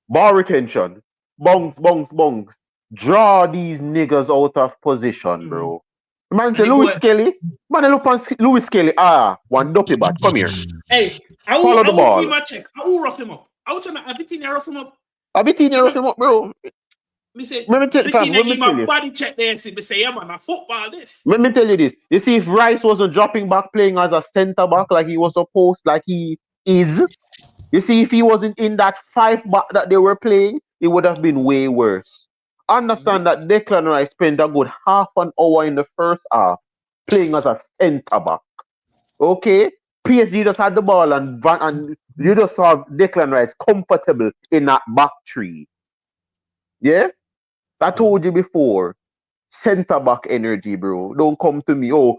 ball retention, bongs, bongs, bongs. Draw these niggas out of position, bro. Man say Louis Kelly. Man, I look on Louis Kelly. One dopey bat. Come here. Hey, Follow the ball. Give him a check. I will rough him up. I will tell him Vitinha rough him up. Vitinha rough him up, bro. Me say, Vitinha give him a body check there. See, me say, yeah, man, a football this. Let me tell you this. You see, if Rice wasn't dropping back playing as a centre back like he was supposed, like he is, you see, if he wasn't in that 5 back that they were playing, it would have been way worse. Understand that Declan Rice spent a good half an hour in the first half playing as a centre back. Okay? PSG just had the ball and you just saw Declan Rice comfortable in that back three. Yeah? I told you before. Centre back energy, bro. Don't come to me. Oh,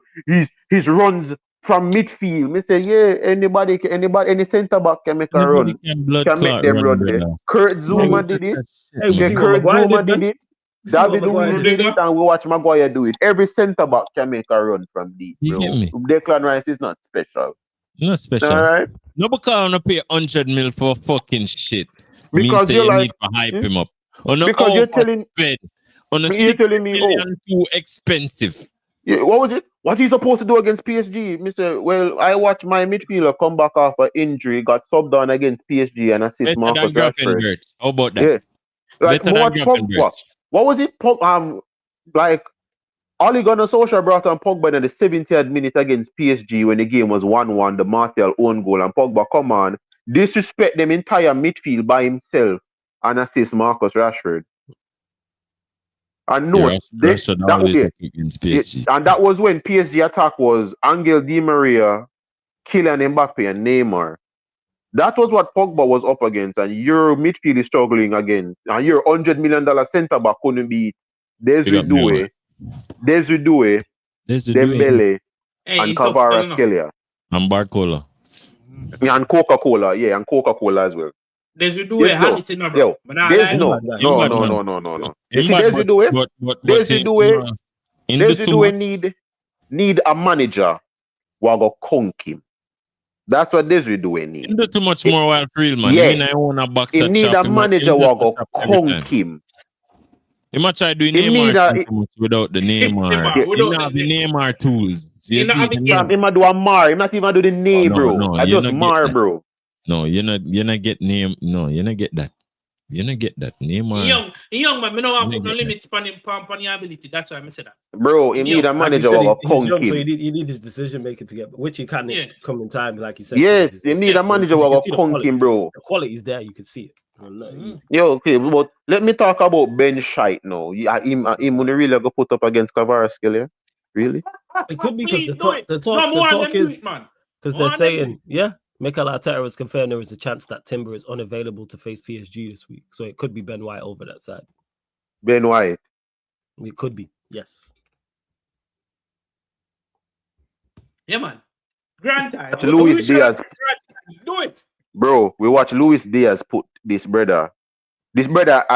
his runs from midfield. Me say, yeah, any centre back can make a run. Can make them run there. Kurt Zuma did it. Kurt Zuma did it. David Luiz did it, and we watch Maguire do it. Every centre back can make a run from deep, bro. Declan Rice is not special. Not special. All right. No, because I don't pay 100 mil for fucking shit. Because you're like, need to hype him up. Or no, because you're telling on a 6 million too expensive. Yeah, what was it? What he's supposed to do against PSG? Mr. Well, I watched my midfielder come back after injury, got subbed on against PSG and assist Marcus Rashford. How about that? Yeah. Like Pogba. What was it? Like Ole Gunnar Solskjaer brought on Pogba in the 70th minute against PSG when the game was 1-1, the Martial own goal, and Pogba come on, disrespect them entire midfield by himself and assist Marcus Rashford. And no, and that was when PSG attack was Angel Di Maria, Kylian Mbappe, and Neymar. That was what Pogba was up against, and your midfield is struggling again. And your $100 million centre back couldn't beat Desiree Doué, Dembele, and Kvaratskhelia. And Barcola. Yeah, and Coca-Cola, and Coca-Cola as well. Desiree Doué had it in my bro. No. You see, Desiree Doué need a manager who will go conk him. That's what Desiree Doué need. You do too much more while real, man. Yeah. You mean I want a box he need a manager who will go conk him. You might try doing Neymar without the Neymar. You don't have the Neymar tools. He might do a Mar. He not even do the name, bro. I just Mar, bro. No, you're not get name. No, you're not get that. You not get that. Neymar. Young man, me no want put no limit on your ability. That's why I said that. Bro, he need a manager who will conk him. So you need his decision making together, which he can't come in time, like you said. Yes, you need a manager who will conk him, bro. The quality is there, you can see it. Easy. Yo, okay, but let me talk about Ben Shite now. Him when they really go put up against Kvaratskhelia? Really? It could be because the talk is because they're saying, Mikel Arteta has confirmed there is a chance that Timber is unavailable to face PSG this week. So it could be Ben White over that side. Ben White? It could be, yes. Yeah, man. Grand time. Luis Diaz. Do it. Bro, we watch Luis Diaz put this brother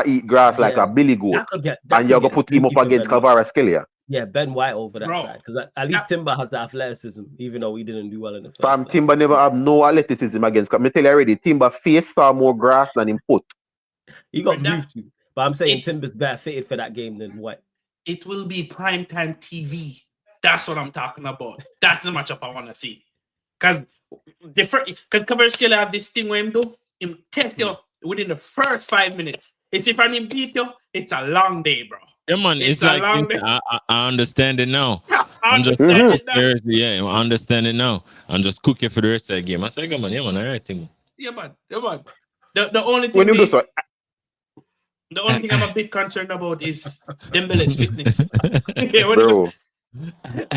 eat grass like a billy goat. And you're going to put him up against Kvaratskhelia. Yeah, Ben White over that side. Because at least Timber has the athleticism, even though he didn't do well in the first. Fam, Timber never have no athleticism against. Me tell you already, Timber face saw more grass than him foot. He got moved to. But I'm saying Timber's better fitted for that game than White. It will be primetime TV. That's what I'm talking about. That's the matchup I want to see. Because Kvaratskhelia have this thing where him test you within the first 5 minutes. It's if I didn't beat you, it's a long day, bro. Yeah, man, it's like I understand it now. I understand it now. I'm just cooking for the rest of the game. I say, come on, all right, thing. Yeah, man. The only thing when you do so, The only thing I'm a bit concerned about is Dembele's fitness. Yeah, when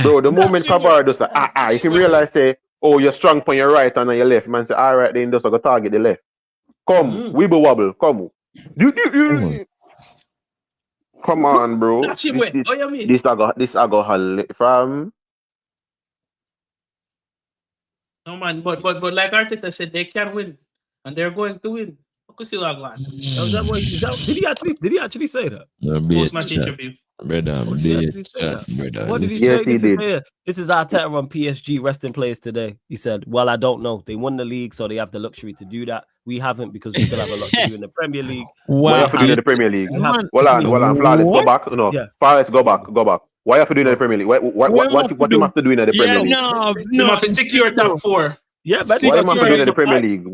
Bro, the moment That's Kabar does like, if you realize, say, oh, you're strong on your right and on your left, man say, all right, then just go target the left. Come, wibble wobble, come. Come on, bro. That's him way. Oh, you mean? This I go from. No man, but like Arteta said, they can win, and they're going to win. Did he actually say that? Post-match interview. Brother, What did he Yes, say? he did. This is Arteta on PSG resting players today. He said, well, I don't know. They won the league, so they have the luxury to do that. We haven't because we still have a lot to do in the Premier League. What you have to do in the Premier League? Hold on, Flawless, go back. No, yeah. Flawless, go back. What you have to do in the Premier League? What you have to do in the Premier League? No, you have to secure top 4. Yeah, but what you have to do in the Premier League?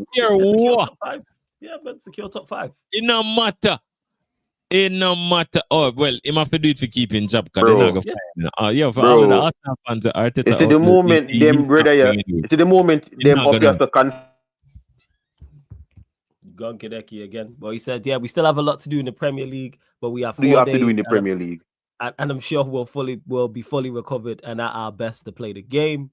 Yeah, but secure top 5. It no matter. Oh, well, he must do it for keeping job. For all of the Arsenal fans, Arteta. It's the moment them, brother, it's the moment them obvious to Gonkedeki again. But he said, yeah, we still have a lot to do in the Premier League, but we have 4 you have days to do in the Premier League. And I'm sure we'll be fully recovered and at our best to play the game.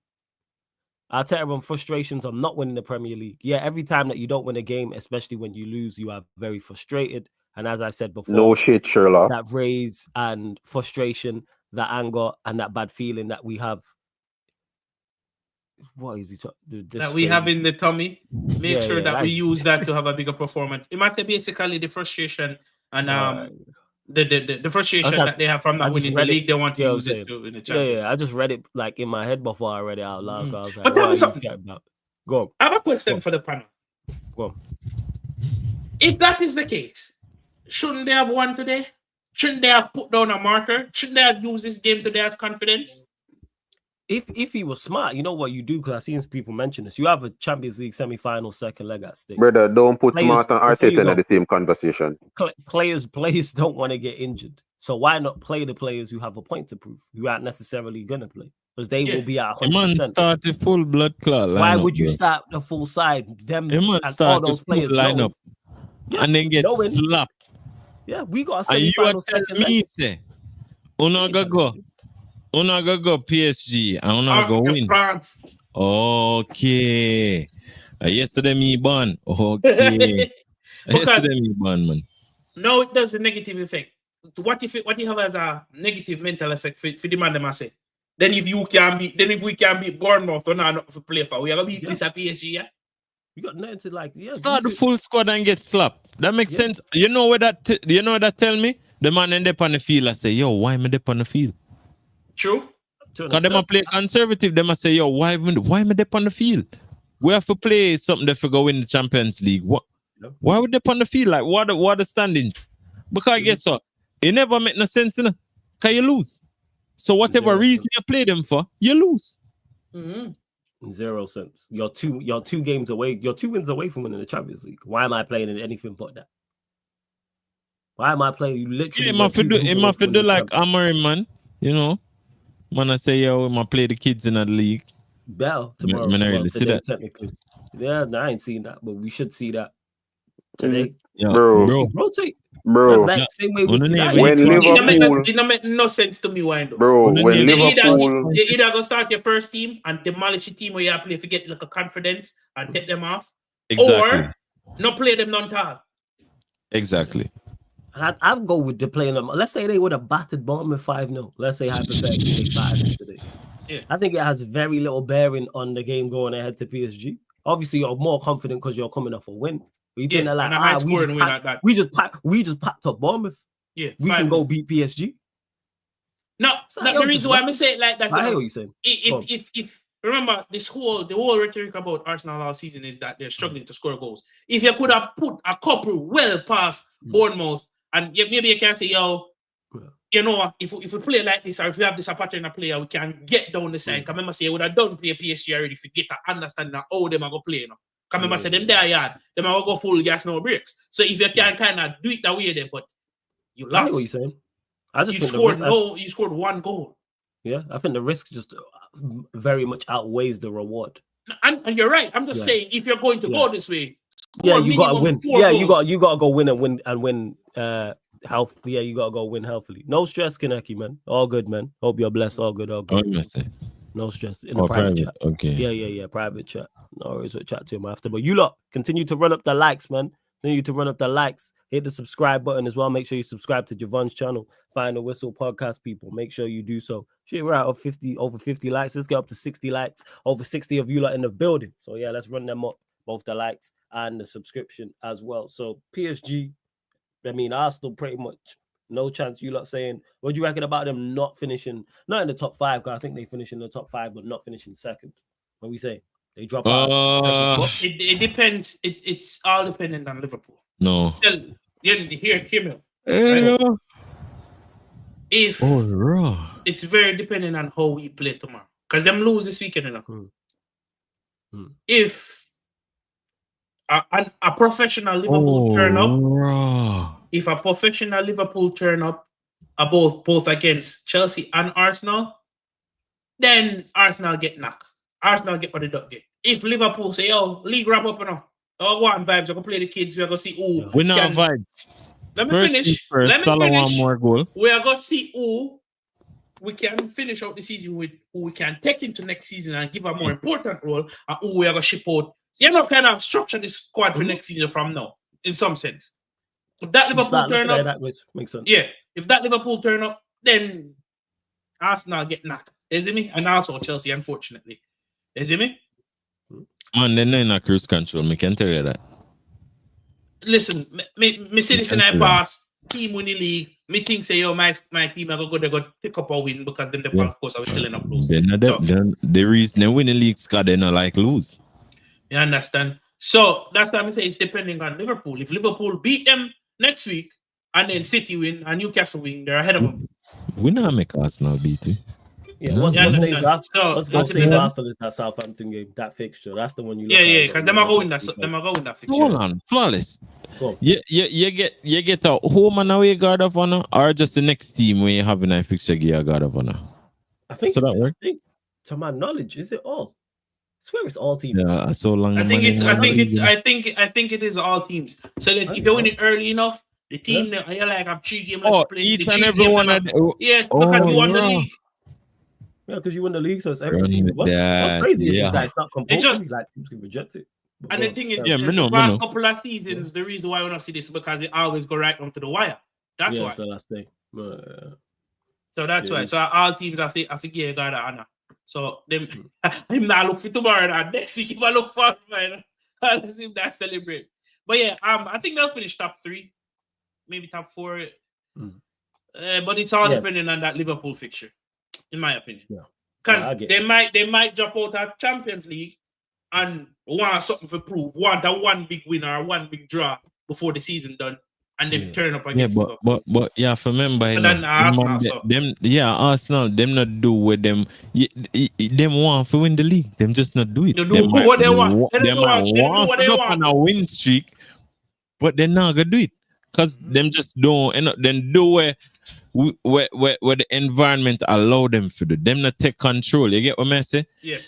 Arteta on frustrations of not winning the Premier League. Yeah, every time that you don't win a game, especially when you lose, you are very frustrated. And as I said before, no shit, Sherlock. That rage and frustration, that anger, and that bad feeling that we have. What is he talking? That we have in the tummy. Make sure that we use that to have a bigger performance. It must be basically the frustration and the frustration that they have from not winning the league. They want to use it in the Champions. Yeah, I just read it like in my head before I read it out loud. I was like, but tell me something. Go on. I have a question for the panel. Go on. If that is the case, shouldn't they have won today? Shouldn't they have put down a marker? Shouldn't they have used this game today as confidence? If he was smart, you know what you do, because I've seen people mention this. You have a Champions League semi-final second leg at stake. Brother, don't put Smart and Arteta in the same conversation. Players don't want to get injured. So why not play the players who have a point to prove, who aren't necessarily going to play? Because they will be at 100%. Man, start the full blood clot lineup. Why would you start the full side? Them and all those players lineup. And then get slapped. Yeah, we got a semi-final second leg. Say, Unaga go PSG and Unaga go win. France. Okay. Yesterday me born. Okay. Yesterday me born, man. No, it does a negative effect. What if you have as a negative mental effect for the man them I say? Then if we can beat Bournemouth or not for play for, we are gonna beat this at PSG, yeah? You got nothing to start the full squad and get slapped. That makes sense. You know what that tell me? The man end up on the field and say, yo, why am I up on the field? True. Because they might play conservative, they must say, yo, why am I up on the field? We have to play something that we go win the Champions League. What? Why would they up on the field? Like, what are the standings? Because guess what? It never make no sense, you know? Because you lose. So whatever reason you play them for, you lose. Mm-hmm. 0 sense. You're 2 games away. You're 2 wins away from winning the Champions League. Why am I playing in anything but that? Why am I playing? You literally. It must do like Amorim, man. You know, man, I say yo, I play the kids in the league. Bell tomorrow. Really see that technically. Yeah, no, I ain't seen that, but we should see that today. Yeah, bro. Rotate. Bro, same way when Liverpool, it don't make no sense to me, why? Bro, when Liverpool, you either go start your first team and demolish the team where you play, forget like a confidence and take them off, or not play them non-tag. Exactly. And I'd go with the playing them. Let's say they would have battered Bournemouth 5-0. Let's say hypothetically they battered them today. Yeah. I think it has very little bearing on the game going ahead to PSG. Obviously, you're more confident because you're coming off a win. We didn't like we just packed up Bournemouth. Yeah, we can go beat PSG. No, the reason why I'm saying it like that. I hear what you're saying. If remember the whole rhetoric about Arsenal all season is that they're struggling to score goals. If you could have put a couple well past Bournemouth, and maybe you can say, yo, you know, if we play like this, or if we have this pattern of player, we can get down the side. Because remember, say, you would have done play PSG already if you get to understand that how them are going to play, you know. Because remember, say, them there yard, them are going to go full gas, no breaks. So if you can kind of do it that way there, but you lost. I know what you're saying. You scored 1 goal. Yeah, I think the risk just very much outweighs the reward. And you're right. I'm just saying, if you're going to go this way, you got to win. Yeah, you got to go win and win health. Yeah, you gotta go win healthily. No stress, Kaneki, man. All good, man. Hope you're blessed. All good, all good. No stress in the private chat. Okay. Yeah. Private chat. No worries. We'll chat to him after. But you lot continue to run up the likes, man. Continue to run up the likes. Hit the subscribe button as well. Make sure you subscribe to Javon's channel. Find the Whistle Podcast, people. Make sure you do so. Shit, we're out of over 50 likes. Let's get up to 60 likes. Over 60 of you lot in the building. So yeah, let's run them up. Both the likes and the subscription as well. So PSG, Arsenal pretty much. No chance you lot saying, what do you reckon about them not finishing, not in the top 5, because I think they finish in the top 5, but not finishing second? What we say? They drop out. It depends. It's all dependent on Liverpool. No. So, hear me. Right? It's very dependent on how we play tomorrow. Because them lose this weekend enough. If a professional Liverpool turn up, if a professional Liverpool turn up, both against Chelsea and Arsenal, then Arsenal get knocked. Arsenal get what they don't get. If Liverpool say, "Yo, league wrap up now. Oh, one vibes. I go play the kids. We are gonna see who. We not vibes. Let me finish. One more goal. We are gonna see who we can finish out the season with, who we can take into next season and give a more important role, and who we are gonna ship out. So you're not kind of structure this squad for next season from now, in some sense. If that Liverpool turn up, that makes sense. Yeah. If that Liverpool turn up, then Arsenal get knocked. You see me? And also Chelsea, unfortunately. You see me? Man, they're not in a cruise control. Me can tell you that. Listen, me see this in I pass. Team win the league. Me think say, yo, my team are going to pick up a win because them of course I was still in a close. The reason they win the league, Scott, they not like lose. You understand? So that's why I say it's depending on Liverpool. If Liverpool beat them next week and then City win and Newcastle win, they're ahead of them. We not make Arsenal beat you. Yeah, what's Arsenal is that Southampton game, that fixture. That's the one you. Yeah, because them are going that fixture. Hold on, flawless. You get a home and away guard of honor, or just the next team when you have a fixture give a guard of honor. I think so that works. To my knowledge, is it all? I swear it's all teams. Yeah, so long. I think it is all teams. So that if you win it early enough, the team that you like have 3 games to play. Each and every one. Yes, because you won the league. Yeah, because you win the league, so it's every team. What's crazy is that it's not compulsory. Like teams can reject it. But and the thing is, the past couple of seasons, the reason why we don't see this is because they always go right onto the wire. That's why. So that's the thing. So that's why. So all teams, I forget God honor. So them, I'm not look for tomorrow. And next week, if I look for let's see if that celebrate. But yeah, I think they'll finish top 3, maybe top 4. But it's all depending on that Liverpool fixture, in my opinion. Because they might drop out at Champions League and want something to prove, want a one big win or one big draw before the season done, and then turn up against but yeah, remember Arsenal, them not do with them. Them want to win the league. Them just not do it. They do what they want. They want to go on a win streak, but they're not gonna do it because them just don't. And then do where the environment allow them to do. Them not take control. You get what I say? Yeah.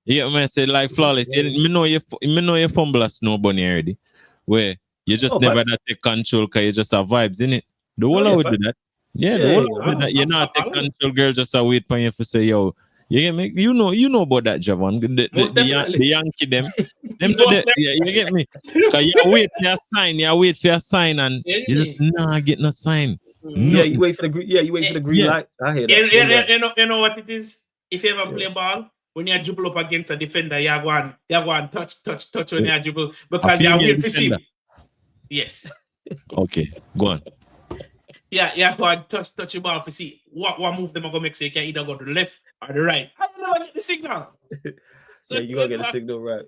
You get what I say? Like flawless. Me know you fumble a snow bunny already. Where you just never take control because you just have vibes in it. The whole would do that. Yeah, the whole would do that. You're not take control, girl. Just a wait for you to say, yo, you get me? You know about that, Javon. The Yankee them. You get me? Because you wait for your sign, and you not get no sign. Yeah, you wait for the green light. I hear that. You know what it is? If you ever play ball, when you dribble up against a defender, you go and touch when you dribble because you wait for see. Yes. Okay, go on. Yeah, go and touch the ball to see what move them are gonna make, so you can either go to the left or the right. How do you never get the signal? Yeah, you gotta get the signal right.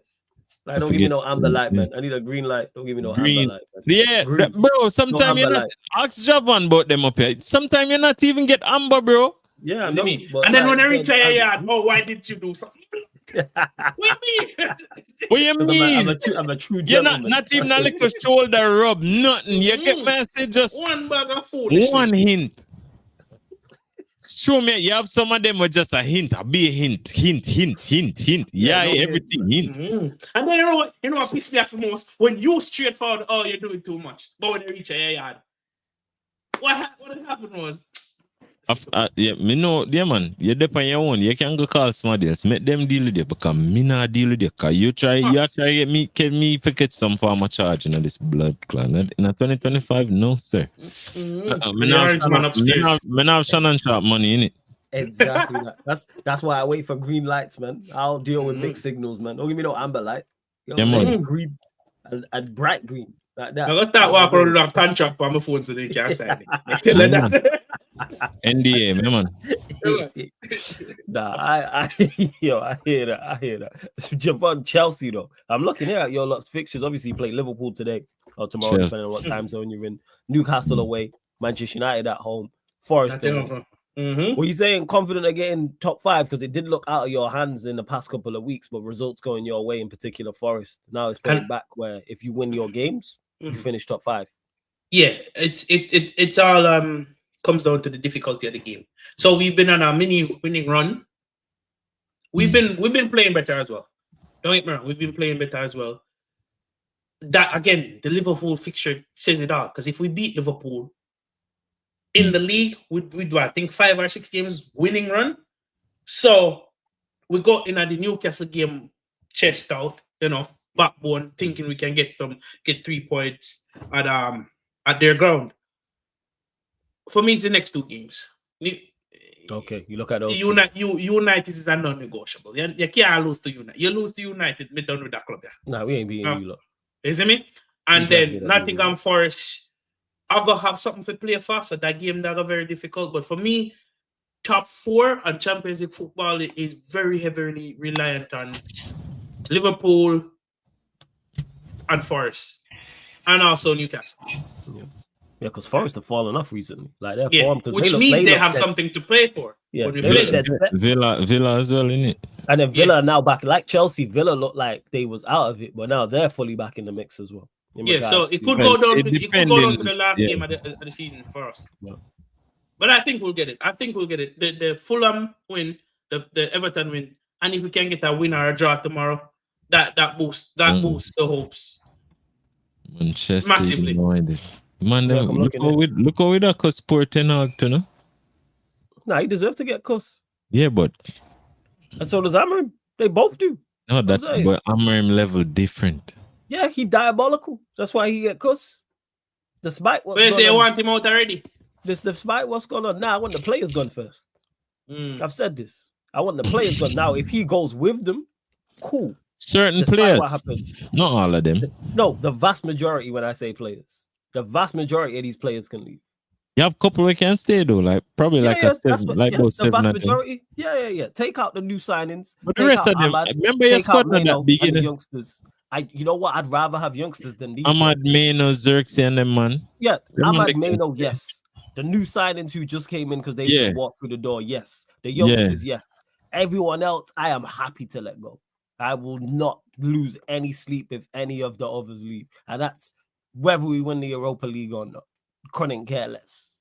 Like, don't give me no amber light, man. I need a green light. Don't give me no green. amber light. Man. Yeah, bro. Sometimes you're not. Ask Javon about them up here. Sometimes you're not even get amber, bro. Yeah, I know. And then when I reach your yard, why didn't you do something? What do you mean? I'm a true You're gentleman. not even a little shoulder rub, nothing. You get message, just one bag of foolishness. one hint. Show me, you have some of them with just a hint, be a hint. Yeah, no everything hint. And then you know what pissed me off the most? When you straightforward, oh, you're doing too much. But when they reach a yard, what happened was. Yeah, me know, yeah, man. You're on your own. You can go call somebody else. Make them deal with it because me not deal with it. Because you try to get me for catch some form of charge in this blood clan. In a 2025, no, sir. Me not have Shannon Sharp money in it. Exactly that. That's why I wait for green lights, man. I'll deal with mixed signals, man. Don't give me no amber light. You know what I'm saying? Green and bright green. Like that. Now let's start walking around with a contract on my phone so they can't sign it. I tell you that. NDA, man. Nah, I hear that. Jump on Chelsea though. I'm looking here at your lot's fixtures. Obviously, you play Liverpool today or tomorrow, Chelsea. depending on what time zone you're in. Newcastle away, Manchester United at home, Forest away. Were you saying confident of getting top 5 because it did look out of your hands in the past couple of weeks, but results going your way, in particular Forest. Now it's playing back where if you win your games, you finish top 5. Yeah, it's all comes down to the difficulty of the game. So we've been on a mini winning run. We've been playing better as well. Don't get me wrong, we've been playing better as well. That again, the Liverpool fixture says it all. Because if we beat Liverpool in the league, we do I think 5 or 6 games winning run. So we go in at the Newcastle game chest out, backbone, thinking we can get 3 points at their ground. For me, it's the next 2 games. Okay, you look at those. United is a non-negotiable. You can't lose to United. You lose to United, me done with that club. Nah, we ain't beating you, look. You see me? And then Nottingham Forest, I'll go have something to play faster. That game that got very difficult. But for me, top 4 and Champions League football is very heavily reliant on Liverpool and Forest, and also Newcastle. Yeah, because Forest have fallen off recently. Like they're formed, which means they have something to play for. Yeah, Villa as well, innit? And then Villa now back, like Chelsea. Villa looked like they was out of it, but now they're fully back in the mix as well. Yeah, so it could go down to the last game of the season for us. Yeah. But I think we'll get it. The Fulham win, the Everton win, and if we can get a win or a draw tomorrow, that boosts the hopes. Manchester massively. United. Man, look how we that cuss poor Ten Hag, you know? Nah, he deserves to get cuss. Yeah, but and so does Amorim. They both do. No, but Amorim level different. Yeah, he diabolical. That's why he get cuss. Despite what's going on. You want him out already? Despite what's going on now, I want the players gone first. I've said this. I want the players gone. Now, if he goes with them, cool. Certain players. What happens. Not all of them. No, the vast majority when I say players. The vast majority of these players can leave. You have a couple we can stay though, like probably about 7. The vast majority, take out the new signings. But the rest of them, remember your squad at the beginning. Youngsters. You know what? I'd rather have youngsters than these. Ahmad Maino, Xerxes, and them, man. Yeah, Ahmad Maino, yes. The new signings who just came in because they just walked through the door, yes. The youngsters, yes. Everyone else, I am happy to let go. I will not lose any sleep if any of the others leave, and that's whether we win the Europa League or not. Couldn't care less.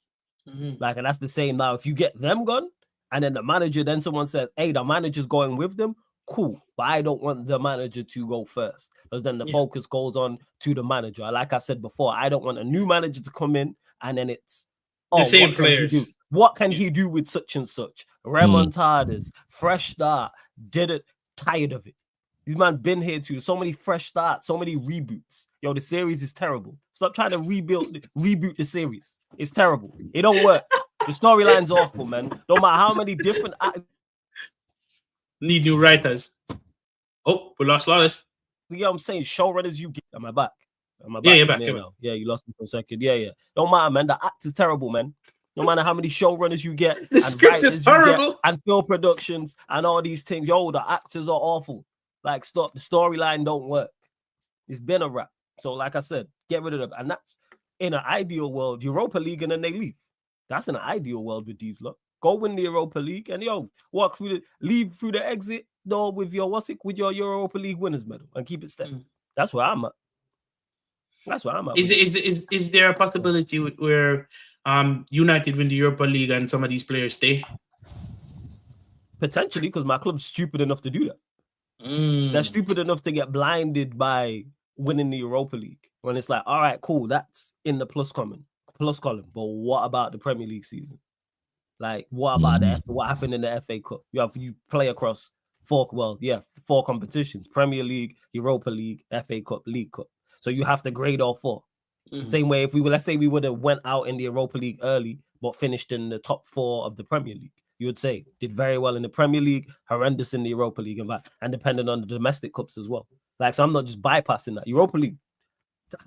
And that's the same now. If you get them gone, and then the manager, then someone says, hey, the manager's going with them, cool. But I don't want the manager to go first, because then the focus goes on to the manager. Like I said before, I don't want a new manager to come in, and then it's the same players. What can he do with such and such? Remontadas, fresh start, did it, tired of it. These man been here too. So many fresh starts, so many reboots. Yo, the series is terrible. Stop trying to reboot the series. It's terrible. It don't work. The storyline's awful, man. Don't matter how many different... Need new writers. Oh, we lost Lawless. You know what I'm saying? Showrunners you get. Am I back? Yeah, you're back. Now. Yeah, you lost me for a second. Yeah. Don't matter, man. The act is terrible, man. No matter how many showrunners you get. The script is horrible. And film productions and all these things. Yo, the actors are awful. Like, stop. The storyline don't work. It's been a wrap. So, like I said, get rid of them. And that's in an ideal world, Europa League, and then they leave. That's an ideal world with these lot. Go win the Europa League and leave through the exit door with your Europa League winners medal and keep it stepping. That's where I'm at. That's what I'm at. Is there a possibility where United win the Europa League and some of these players stay? Potentially, because my club's stupid enough to do that. They're stupid enough to get blinded by winning the Europa League. When it's like, all right, cool, that's in the plus column. But what about the Premier League season? Like, what about what happened in the FA Cup? You play across four competitions: Premier League, Europa League, FA Cup, League Cup. So you have to grade all four. Same way, if let's say we would have went out in the Europa League early, but finished in the top 4 of the Premier League, you would say did very well in the Premier League, horrendous in the Europa League, and depending on the domestic cups as well. Like, so I'm not just bypassing that. Europa League,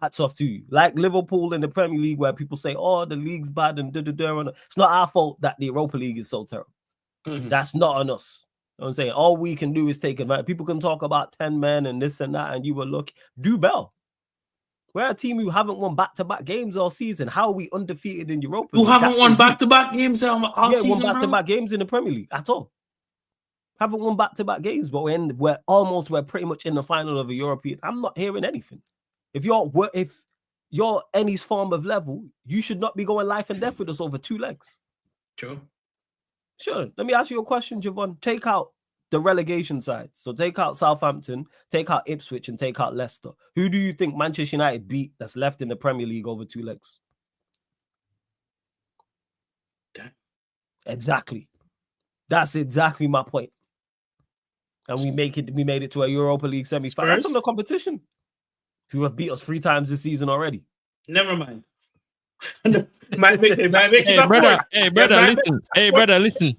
hats off to you. Like Liverpool in the Premier League, where people say, "Oh, the league's bad," and it's not our fault that the Europa League is so terrible. That's not on us. You know what I'm saying, all we can do is take advantage. People can talk about 10 men and this and that, and you will look do well. We're a team who haven't won back-to-back games all season. How are we undefeated in Europa League? You haven't won back-to-back games all season, won back-to-back games in the Premier League at all. Haven't won back-to-back games, but we're pretty much in the final of a European. I'm not hearing anything. If you're any form of level, you should not be going life and death with us over 2 legs. True. Sure. Let me ask you a question, Javon. Take out the relegation side. So take out Southampton, take out Ipswich, and take out Leicester. Who do you think Manchester United beat that's left in the Premier League over 2 legs? Exactly. That's exactly my point. And we made it to a Europa League semi-final. That's on the competition. You have beat us 3 times this season already. Never mind. Hey, brother, listen.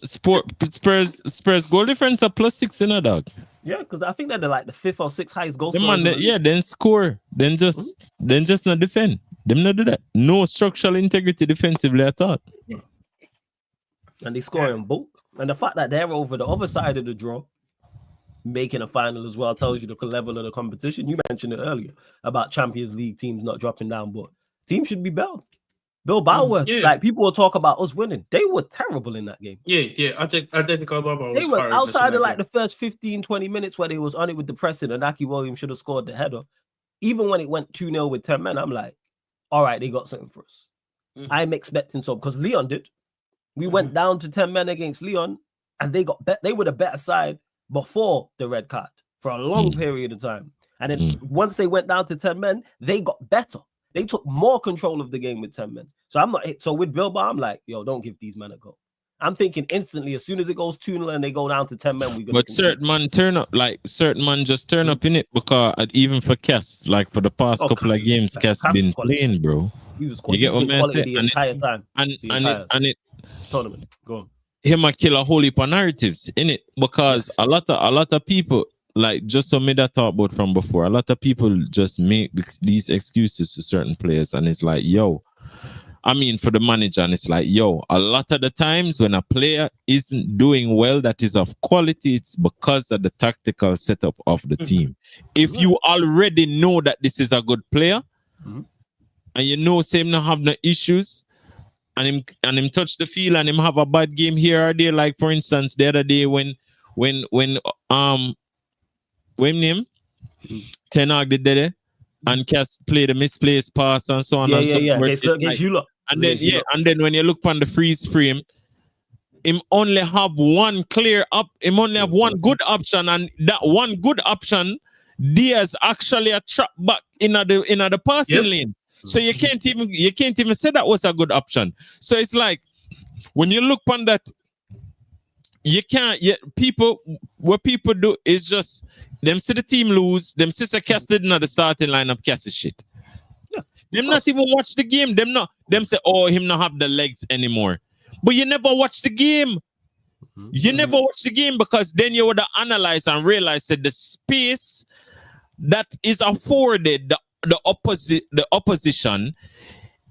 Spurs goal difference are +6 in a dog. Yeah, because I think they're like the 5th or 6th highest goal scorers. Then score. Then just not defend. Them not do that. No structural integrity defensively at all. And they score in bulk. And the fact that they're over the other side of the draw, making a final as well, tells you the level of the competition. You mentioned it earlier about Champions League teams not dropping down, but teams should be Bilbao. Like, people will talk about us winning. They were terrible in that game. Yeah. Atletico Bilbao. They were outside of like the first 15-20 minutes where they was on it with the pressing, and Aki Williams should have scored the header. Even when it went 2-0 with 10 men, I'm like, all right, they got something for us. I'm expecting some, because Leon did. We went down to 10 men against Leon, and they were the better side before the red card for a long period of time. And then once they went down to 10 men, they got better. They took more control of the game with 10 men. So with Bilbao, I'm like, yo, don't give these men a go. I'm thinking instantly, as soon as it goes 2-0 and they go down to 10 men, we're going to. But certain man just turn up in it, because even for Cass, like for the past couple of games, Cass been playing, bro. He was quality. You get what I'm saying? The entire time. And it tournament. Go on. Him a kill a whole heap of narratives in it, because a lot of people, like, just so me that talk about from before, a lot of people just make these excuses to certain players, and it's like, for the manager, and it's like, a lot of the times when a player isn't doing well that is of quality, it's because of the tactical setup of the team. If you already know that this is a good player, and you know him not have no issues, and him touch the field and him have a bad game here or there, like for instance the other day when Ten Hag did that, and Cass played a misplaced pass and so on and so forth. And then when you look on the freeze frame, him only have one one good option, and that one good option, Diaz actually a trap back in the passing lane. So you can't even say that was a good option. So it's like, when you look on that, what people do is just them see the team lose, them see Cass didn't the starting lineup, Cass is shit. Them not even watch the game. Them say, oh, him not have the legs anymore. But you never watch the game. You never watch the game, because then you would have analyzed and realized that the space that is afforded the opposition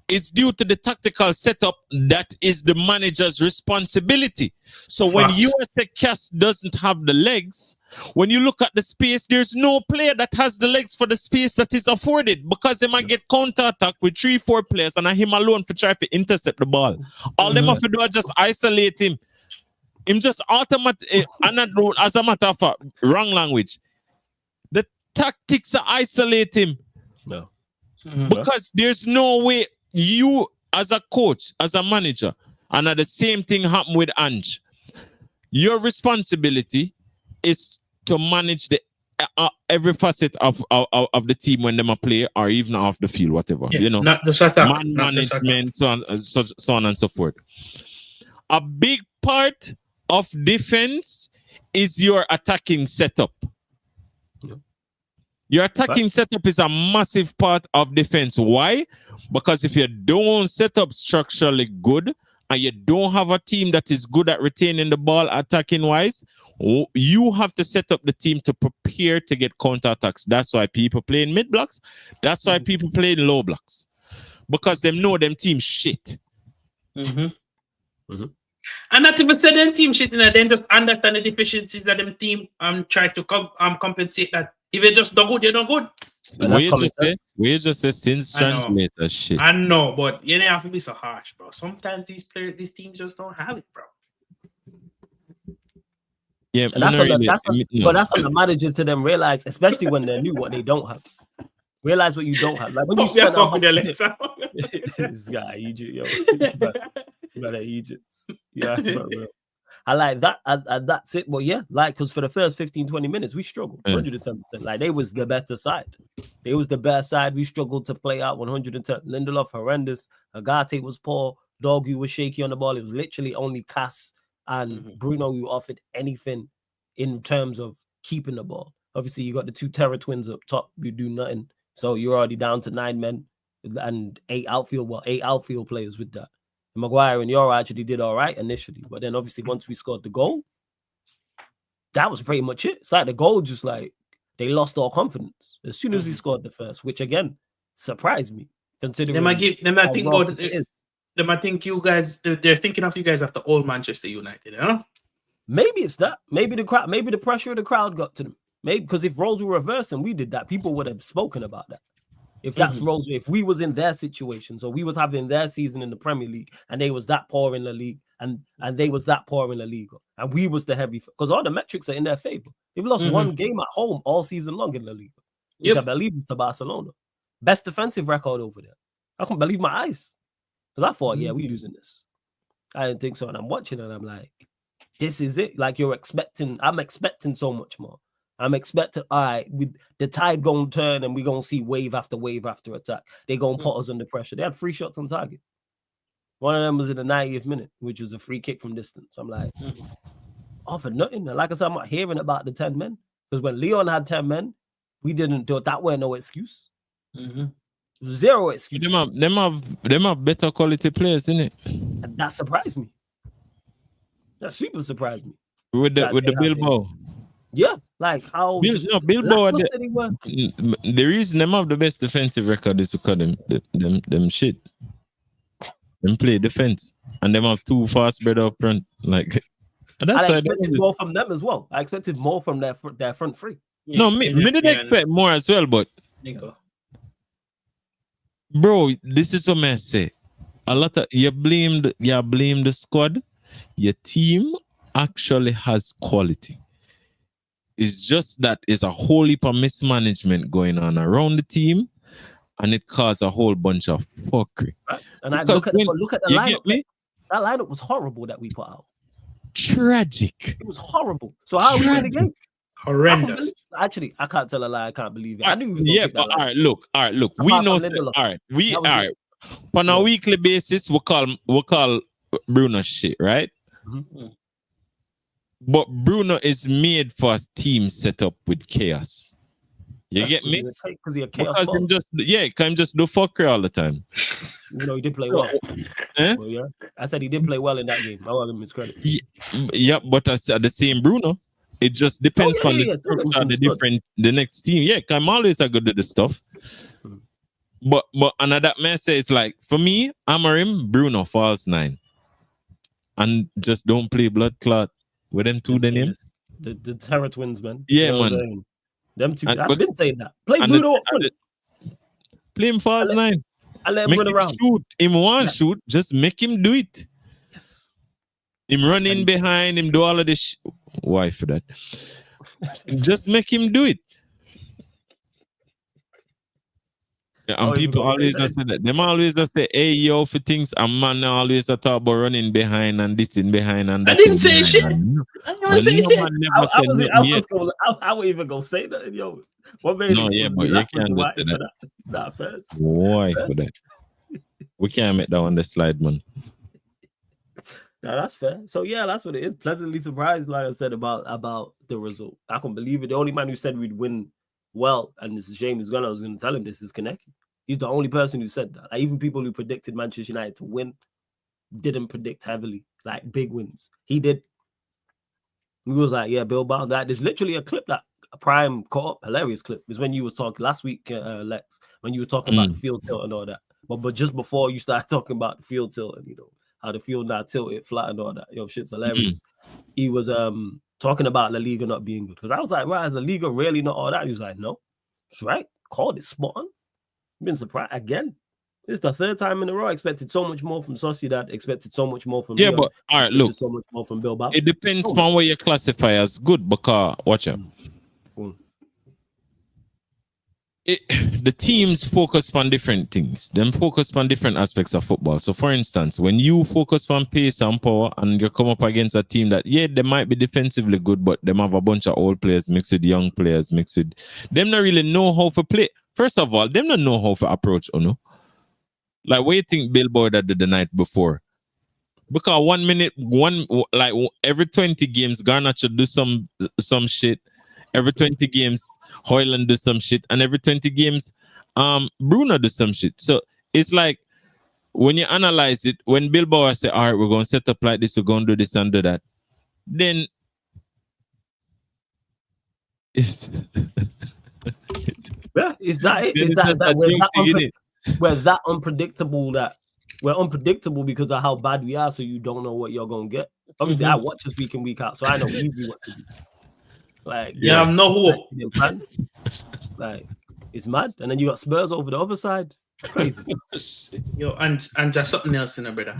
is due to the tactical setup that is the manager's responsibility. So when USA Cass doesn't have the legs, when you look at the space, there's no player that has the legs for the space that is afforded, because they might get counter-attack with 3-4 players and him alone for trying to intercept the ball. All them have to do is just isolate him. Him just automatic, as a matter of fact, wrong language. tactics to isolate him. No. Because there's no way you, as a coach, as a manager, and the same thing happened with Ange. Your responsibility is to manage the every facet of the team when them a play or even off the field, whatever. Yeah, not just attack, man management, so on and so forth. A big part of defense is your attacking setup. Yeah. Your attacking setup is a massive part of defense. Why? Because if you don't set up structurally good and you don't have a team that is good at retaining the ball attacking wise, you have to set up the team to prepare to get counterattacks. That's why people play in mid blocks. That's why people play in low blocks. Because them know them team shit. And not even say them team shit, and then just understand the deficiencies that them team try to compensate that. If you just not good, you're not good. We just say things translate as shit. I know, but you don't have to be so harsh, bro. Sometimes these teams just don't have it, bro. Yeah, and that's on the manager to them realize, especially when they knew what they don't have. Realize what you don't have. Like when you spend this guy, Egypt, yo, Egypt. Yeah, I like that. That's it. Well, yeah, like because for the first 15-20 minutes, we struggled 110%. Like they was the better side. They was the best side. We struggled to play out 110. Lindelof horrendous. Agate was poor. Dogu was shaky on the ball. It was literally only Cass and Bruno who offered anything in terms of keeping the ball. Obviously, you got the two Terror twins up top. You do nothing. So you're already down to 9 men and 8 outfield players with that. And Maguire and Yoro actually did all right initially. But then obviously once we scored the goal, that was pretty much it. It's like the goal just like they lost all confidence as soon as we scored the first, which again surprised me. Considering I think you guys they're thinking of you guys after old Manchester United, huh? Maybe it's that. Maybe the crowd, maybe the pressure of the crowd got to them. Maybe because if roles were reversed and we did that, people would have spoken about that. If that's roles, if we was in their situation, so we was having their season in the Premier League and they was that poor in the league and they was that poor in the league and we was the heavy, because all the metrics are in their favor. They've lost one game at home all season long in the league, which I believe is to Barcelona. Best defensive record over there. I couldn't believe my eyes. Because I thought, we losing this. I didn't think so. And I'm watching and I'm like, this is it. Like I'm expecting so much more. I'm expecting, all right, with the tide going to turn and we're going to see wave after attack. They're going to put us under pressure. They had 3 shots on target. One of them was in the 90th minute, which was a free kick from distance. I'm like, for nothing. And like I said, I'm not hearing about the 10 men. Because when Leon had 10 men, we didn't do it. That were no excuse. Zero excuse. Them have better quality players, innit? And that surprised me. That super surprised me. With the Bilbao. Yeah, like how Bilbao. The reason them have the best defensive record is because them shit. Them play defense, and them have 2 fast bread up front. Like that's I expected more from them as well. I expected more from their front 3. Yeah, no, me didn't expect more as well, but Nico. Bro, this is what I say. A lot of you blame the squad. Your team actually has quality. It's just that there's a whole heap of mismanagement going on around the team, and it caused a whole bunch of fuckery. Right. And I look at the lineup. That lineup was horrible that we put out. Tragic. It was horrible. So how are we in the game? Horrendous. Actually, I can't tell a lie. I can't believe it. I knew. But all right, look. We know. On a weekly basis, we call Bruno shit, right? But Bruno is made for a team set up with chaos. You get me? Because he's a chaos. Can just do fucker all the time. He did play well. Well, yeah, I said he did play well in that game. I wasn't miscredit. Yeah, but I said the same Bruno. It just depends on the next team. Yeah, I'm always a good at the stuff. But another man says like for me, Amarim, Bruno falls 9. And just don't play blood clot with them 2 the name. The Terror twins, man. Yeah, man. Them 2. I've been saying that. Play Bruno up front. Play him falls 9. I let him run around. Shoot. Him want shoot. Just make him do it. Yes. Him run in behind him, do all of this. Why for that? Just make him do it. And people always just say that. Them always just say, hey, yo, for things. And man always talk about running behind and this in behind and that. I didn't say shit. I didn't say shit. I would even go say that, yo. What made no, yeah, but you can't just say that. Not first. Why for that? We can't make that on the slide, man. No, that's fair. So yeah, that's what it is. Pleasantly surprised, like I said, about the result. I can't believe it. The only man who said we'd win well, and this is James Gunn, I was going to tell him this is Kaneki. He's the only person who said that. Like, even people who predicted Manchester United to win didn't predict heavily, like big wins. He did. He was like, yeah, Bilbao. That there's literally a clip that Prime caught up, hilarious clip. Is when you was talking last week, Lex, when you were talking about the field tilt and all that. But just before you started talking about the field tilt and how the field now tilted flat and all that, shit's hilarious. He was talking about La Liga not being good because I was like, right, is La Liga really not all that? He was like, no, it's right, called it spot on. Been surprised again. It's the third time in a row. I expected so much more from Sociedad. Expected so much more from Leon. But all right, look, so much more from Bilbao. It depends on what you classify as good. Because watch out. The teams focus on different things. Them focus on different aspects of football. So, for instance, when you focus on pace and power, and you come up against a team that, yeah, they might be defensively good, but them have a bunch of old players mixed with young players, mixed with them not really know how to play. First of all, them not know how to approach Uno. Like, what do you think Bilbao did the night before? Because 1 minute, every 20 games, Garnacho do some shit. Every 20 games, Hoyland do some shit. And every 20 games, Bruno do some shit. So it's like, when you analyze it, when Bilbao say, all right, we're going to set up like this, we're going to do this and do that, then it's... yeah, is that it? Is that we're that unpredictable that we're unpredictable because of how bad we are, so you don't know what you're going to get. Obviously, I watch us week in, week out, so I know easy what to do. Like, yeah, I'm no hope. Like, it's mad. And then you got Spurs over the other side. It's crazy. Yo, and just something else in there, brother.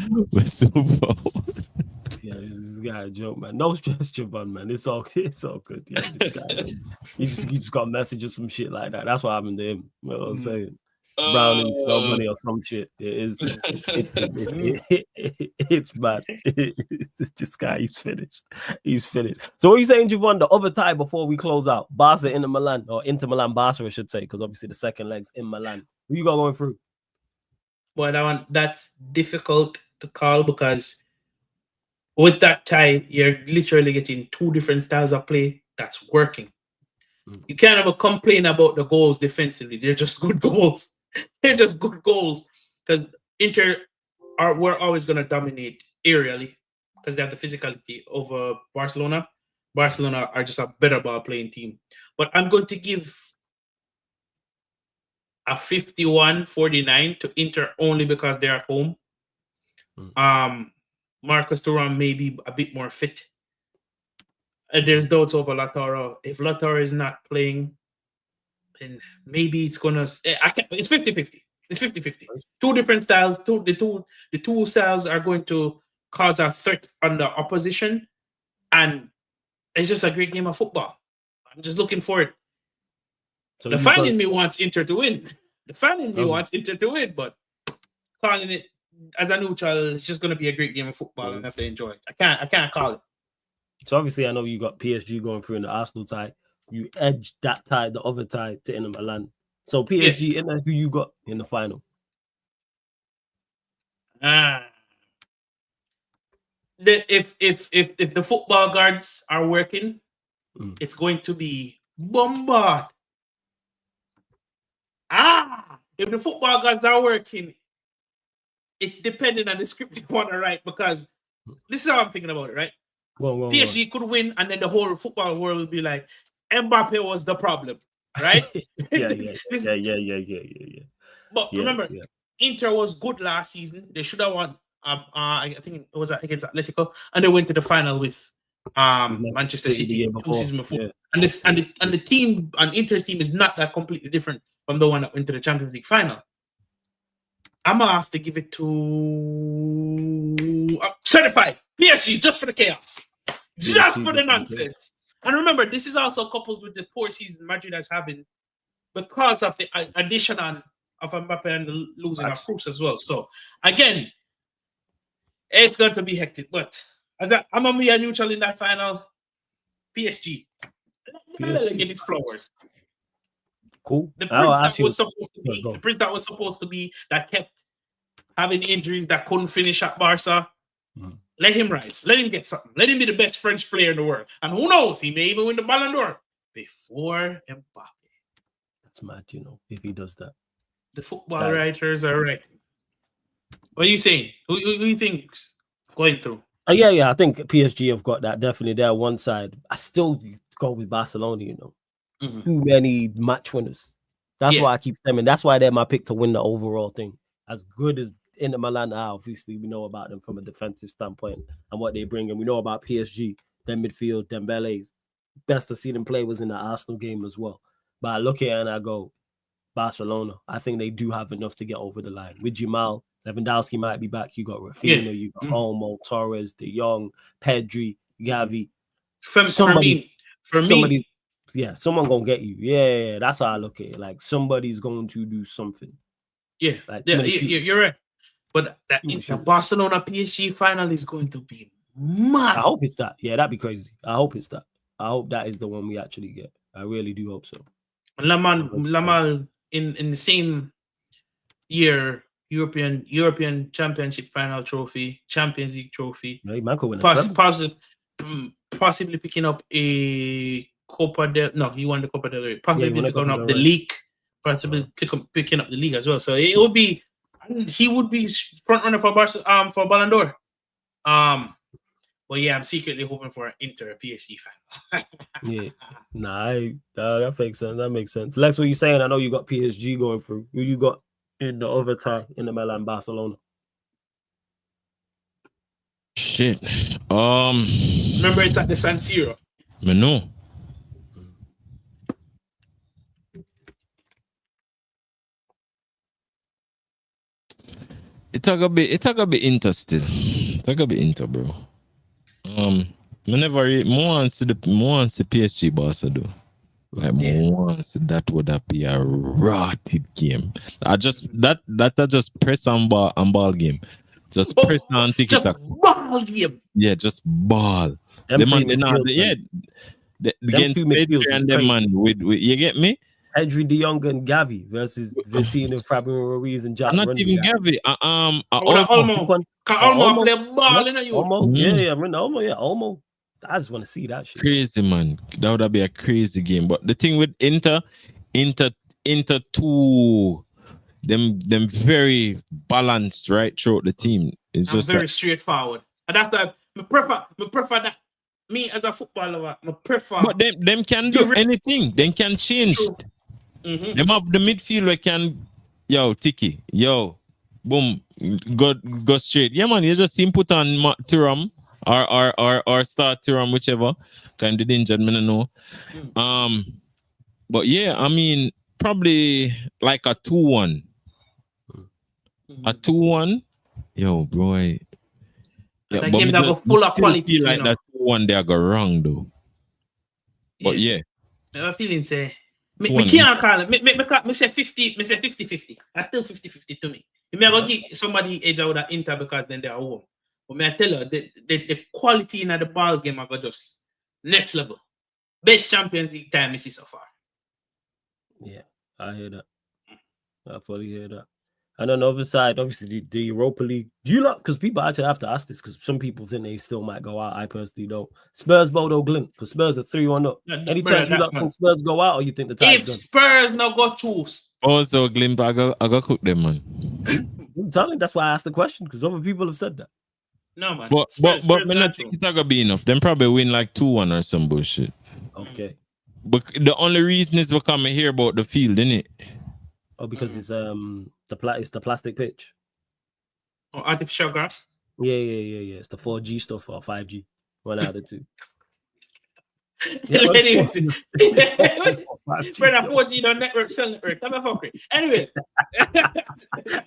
Yeah, this guy a joke, man. No stress, Javon, man. It's all good. Yeah, this guy, man. You just got a message or some shit like that. That's what happened to him. You know what I'm saying? Brown and snow money or some shit. It's bad. This guy, he's finished. So what are you saying, Javon? The other tie before we close out, Barca Inter Milan, or Inter Milan Barca, I should say, because obviously the second leg's in Milan. Who you got going through? Boy, that's difficult to call because with that tie, you're literally getting two different styles of play that's working. You can't ever complain about the goals defensively. They're just good goals. They're just good goals because Inter we're always going to dominate aerially because they have the physicality over Barcelona. Barcelona are just a better ball playing team. But I'm going to give a 51-49 to Inter only because they're at home. Marcus Thuram may be a bit more fit. There's doubts over Lautaro. If Lautaro is not playing, then maybe it's gonna. It's 50-50. It's 50-50. Two different styles. The two styles are going to cause a threat on the opposition, and it's just a great game of football. I'm just looking for it. So the fan in me wants Inter to win. The fan in me wants Inter to win, but calling it as a neutral, it's just gonna be a great game of football, and I have to enjoy it. I can't call it. So obviously, I know you got PSG going through in the Arsenal tie. You edged that tie, the other tie, to Inter Milan. So PSG, Inter, who you got in the final? If the football guards are working, it's going to be Bombard. If the football guards are working, it's depending on the script you want to write because this is how I'm thinking about it, right? PSG could win, and then the whole football world will be like, Mbappe was the problem, right? Yeah. But remember, Inter was good last season. They should have won. I think it was against Atletico, and they went to the final with Manchester City 2 seasons before. Yeah. And the team, and Inter's team, is not that completely different from the one that went to the Champions League final. I'm gonna have to give it to certified PSG just for the chaos, just for the nonsense. And remember, this is also coupled with the poor season Madrid is having because of the addition of Mbappe and the losing of Cruz as well. So again, it's going to be hectic. But I'm a neutral in that final. PSG. PSG. Get his flowers. Cool. The prince that was supposed to be, the prince that was supposed to be, that kept having injuries, that couldn't finish at Barca. Let him rise. Let him get something. Let him be the best French player in the world. And who knows, he may even win the Ballon d'Or before Mbappe. That's mad, you know, if he does that. The football writers are right. What are you saying? Who you think's going through? Yeah. I think PSG have got that definitely there one side. I still go with Barcelona, you know. Too many match winners. That's why I keep stemming. That's why they're my pick to win the overall thing. As good as Inter Milan are, obviously we know about them from a defensive standpoint and what they bring. And we know about PSG, their midfield, Dembele. Best to see them play was in the Arsenal game as well. But I look at it and I go, Barcelona. I think they do have enough to get over the line. With Jamal, Lewandowski might be back. You got Rafinha, you got Olmo, Torres, De Jong, Pedri, Gavi. Someone gonna get you. Yeah, that's how I look at it. Like somebody's going to do something. Yeah, like, you're right. But that Barcelona PSG final is going to be mad. I hope it's that. Yeah, that'd be crazy. I hope it's that. I hope that is the one we actually get. I really do hope so. Lamal in the same year, European Championship final trophy, Champions League trophy. Possibly picking up a Copa del. No, he won the Copa del Rey. Possibly picking up the league. Possibly picking up the league as well. So it would be. He would be front runner for for Ballon d'Or. But yeah, I'm secretly hoping for an Inter PSG final. That makes sense. That makes sense. Lex, what you saying? I know you got PSG going through. Who you got in the overtime in the Milan Barcelona? Shit. Remember, it's at the San Siro. No. It talk a bit Inter still. Talk a bit Inter, bro. More wants the PSG Barca though. Like once that would be a rotted game. I just press on ball game. Just press on ticket. Just ball game. Yeah, just ball. Against Pedri and them man with you get me? Pedri, De Jong, and Gavi versus Vitinha, Fabio Ruiz, and Jack. Not even Gavi. Olmo play ball in you. Olmo. I just want to see that shit. Crazy, man. That would be a crazy game. But the thing with Inter too, them very balanced right throughout the team. It's just very straightforward. And that's why I prefer that. Me as a footballer, I prefer. But them can do anything. They can change. Them have the midfield where can Tiki, boom, go straight. Yeah, man, you just see him put on Thuram or start Thuram, whichever. Kind of injured, I don't know. But yeah, I mean, probably like a 2-1. A 2-1. Yo, boy. Yeah, that game that go full of quality. Like that 2-1 they go wrong though. But yeah. I'm feeling say me can't call it. Me say 50-50. That's still 50-50 to me. You may go give somebody edge out of Inter because then they are home. But may I tell you, the quality in the ball game I got just next level. Best Champions League time I see so far. Yeah, I hear that. I fully hear that. And on the other side, obviously, the Europa League. Do you lot? Because people actually have to ask this because some people think they still might go out. I personally don't. Spurs, Bodo, Glint. Because Spurs are 3-1 up. Any chance you lot think Spurs go out or you think the time's If done? Spurs not go choose. Also, Glint, I got cook them, man. I'm telling you, that's why I asked the question because other people have said that. No, man. But me not think it's gonna be enough. Them probably win like 2-1 or some bullshit. Okay. But the only reason is we're coming here about the field, innit? Oh, because it's the plastic pitch. Or artificial grass? Yeah. It's the 4G stuff or 5G. One out of two. Brother, 4G on network, cell network. Anyways.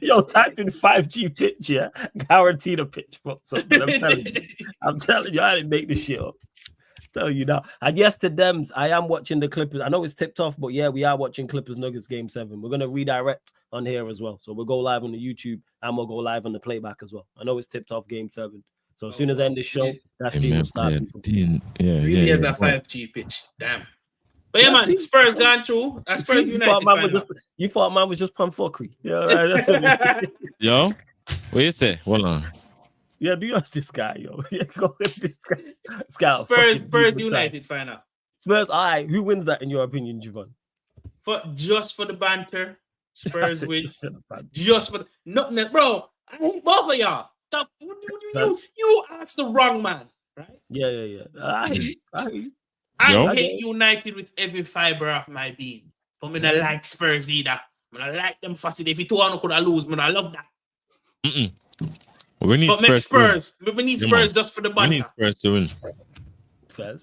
Yo, type in 5G pitch, yeah. Guarantee the pitch. I'm telling you, I didn't make this shit up. Tell you now. And yes, to Dems, I am watching the Clippers. I know it's tipped off, but yeah, we are watching Clippers Nuggets Game 7. We're gonna redirect on here as well. So we'll go live on the YouTube and we'll go live on the playback as well. I know it's tipped off Game 7. So as soon as I end the show, that stream will start. Really has a 5G pitch. Damn. But yeah, man, Spurs gone through. Spurs United. You thought man was just pumfuckery. Yeah, right. That's what it is. Yo, what you say? Hold on. Yeah, do you watch this guy, yo? Yeah, go with this guy. Spurs United final. Spurs, all right. Who wins that in your opinion, Javon? Just for the banter, Spurs win. Just for the nothing, bro. I hate both of y'all. You asked the wrong man, right? Yeah. I hate you. I hate United with every fiber of my being. But I don't like Spurs either. I like them fussy. If you two could lose, I love that. We need Spurs. We need Spurs just for the banter. We need Spurs to win. Fair.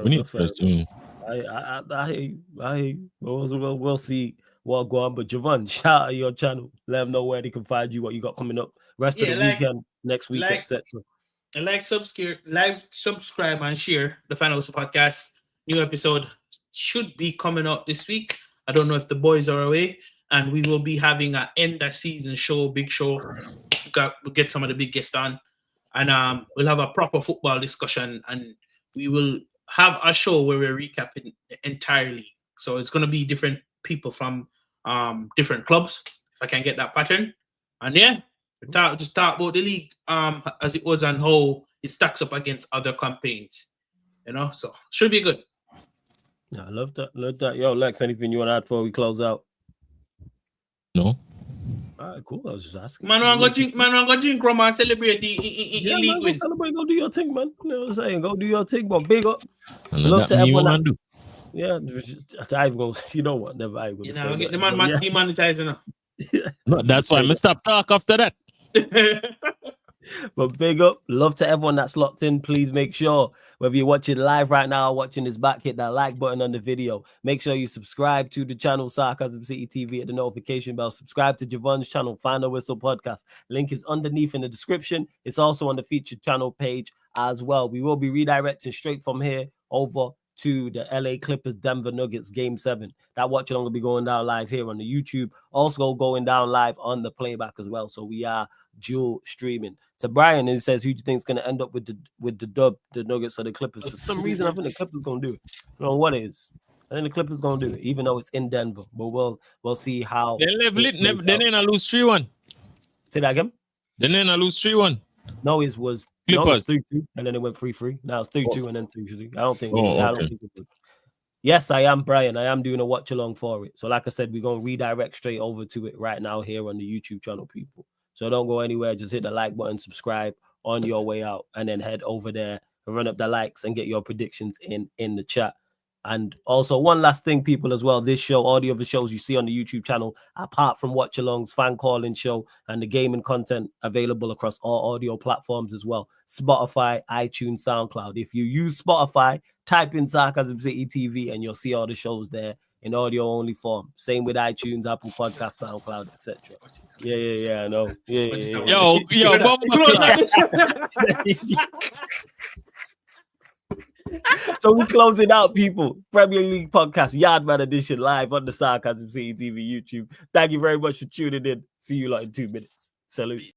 We need Spurs to win. I hear you. We'll see what go on. But Javon, shout out your channel. Let them know where they can find you, what you got coming up. Rest of the weekend, next week, etc. Subscribe, and share the Final Whistle podcast. New episode should be coming out this week. I don't know if the boys are away, and we will be having an end of season show, big show. We'll get some of the big guests on, and we'll have a proper football discussion, and we will have a show where we're recapping entirely. So it's going to be different people from different clubs, if I can get that pattern. And yeah, just talk about the league as it was and how it stacks up against other campaigns. So should be good. Yeah, I love that. Yo, Lex, anything you want to add before we close out? No. All right, cool. I was just asking. Man, I'm going to drink rum and celebrate the league win. Celebrate, go do your thing, man. You know what I'm saying? Go do your thing, but big up. Love to everyone that's... Yeah, I'm going to, you know what? Never I will say get the man demonetizing now. No, that's why I stop talk after that. But big up, love to everyone that's locked in. Please make sure, whether you're watching live right now or watching this back, hit that like button on the video. Make sure you subscribe to the channel Sarcasm City TV at the notification bell. Subscribe to Javon's channel, Final Whistle Podcast. Link is underneath in the description. It's also on the featured channel page as well. We will be redirecting straight from here over to the LA Clippers Denver Nuggets Game 7. That watch along will be going down live here on the YouTube. Also going down live on the playback as well. So we are dual streaming. To Brian, he says, who do you think is going to end up with the dub, the Nuggets or the Clippers? For some reason, I think the Clippers going to do it. I don't know what it is. I think the Clippers going to do it, even though it's in Denver. But we'll see how. They ain't lose 3-1. Say that again? They ain't lose 3-1. No, it was Clippers. 3-2, and then it went 3-3. Now it's 3-2 and then 3-3. I don't think it was. Yes, I am, Brian. I am doing a watch along for it. So like I said, we're going to redirect straight over to it right now here on the YouTube channel, people. So don't go anywhere. Just hit the like button, subscribe on your way out, and then head over there and run up the likes and get your predictions in the chat. And also one last thing, people, as well. This show, all the other shows you see on the YouTube channel, apart from watch alongs, fan calling show, and the gaming content available across all audio platforms as well. Spotify, iTunes, SoundCloud. If you use Spotify, type in Sarcasm City TV and you'll see all the shows there in audio only form. Same with iTunes, Apple Podcasts, SoundCloud, etc. Yeah, I know. Yeah. So we close it out, people. Premier League podcast, Yardman edition, live on the Sarcasm City TV YouTube. Thank you very much for tuning in. See you in 2 minutes. Salute.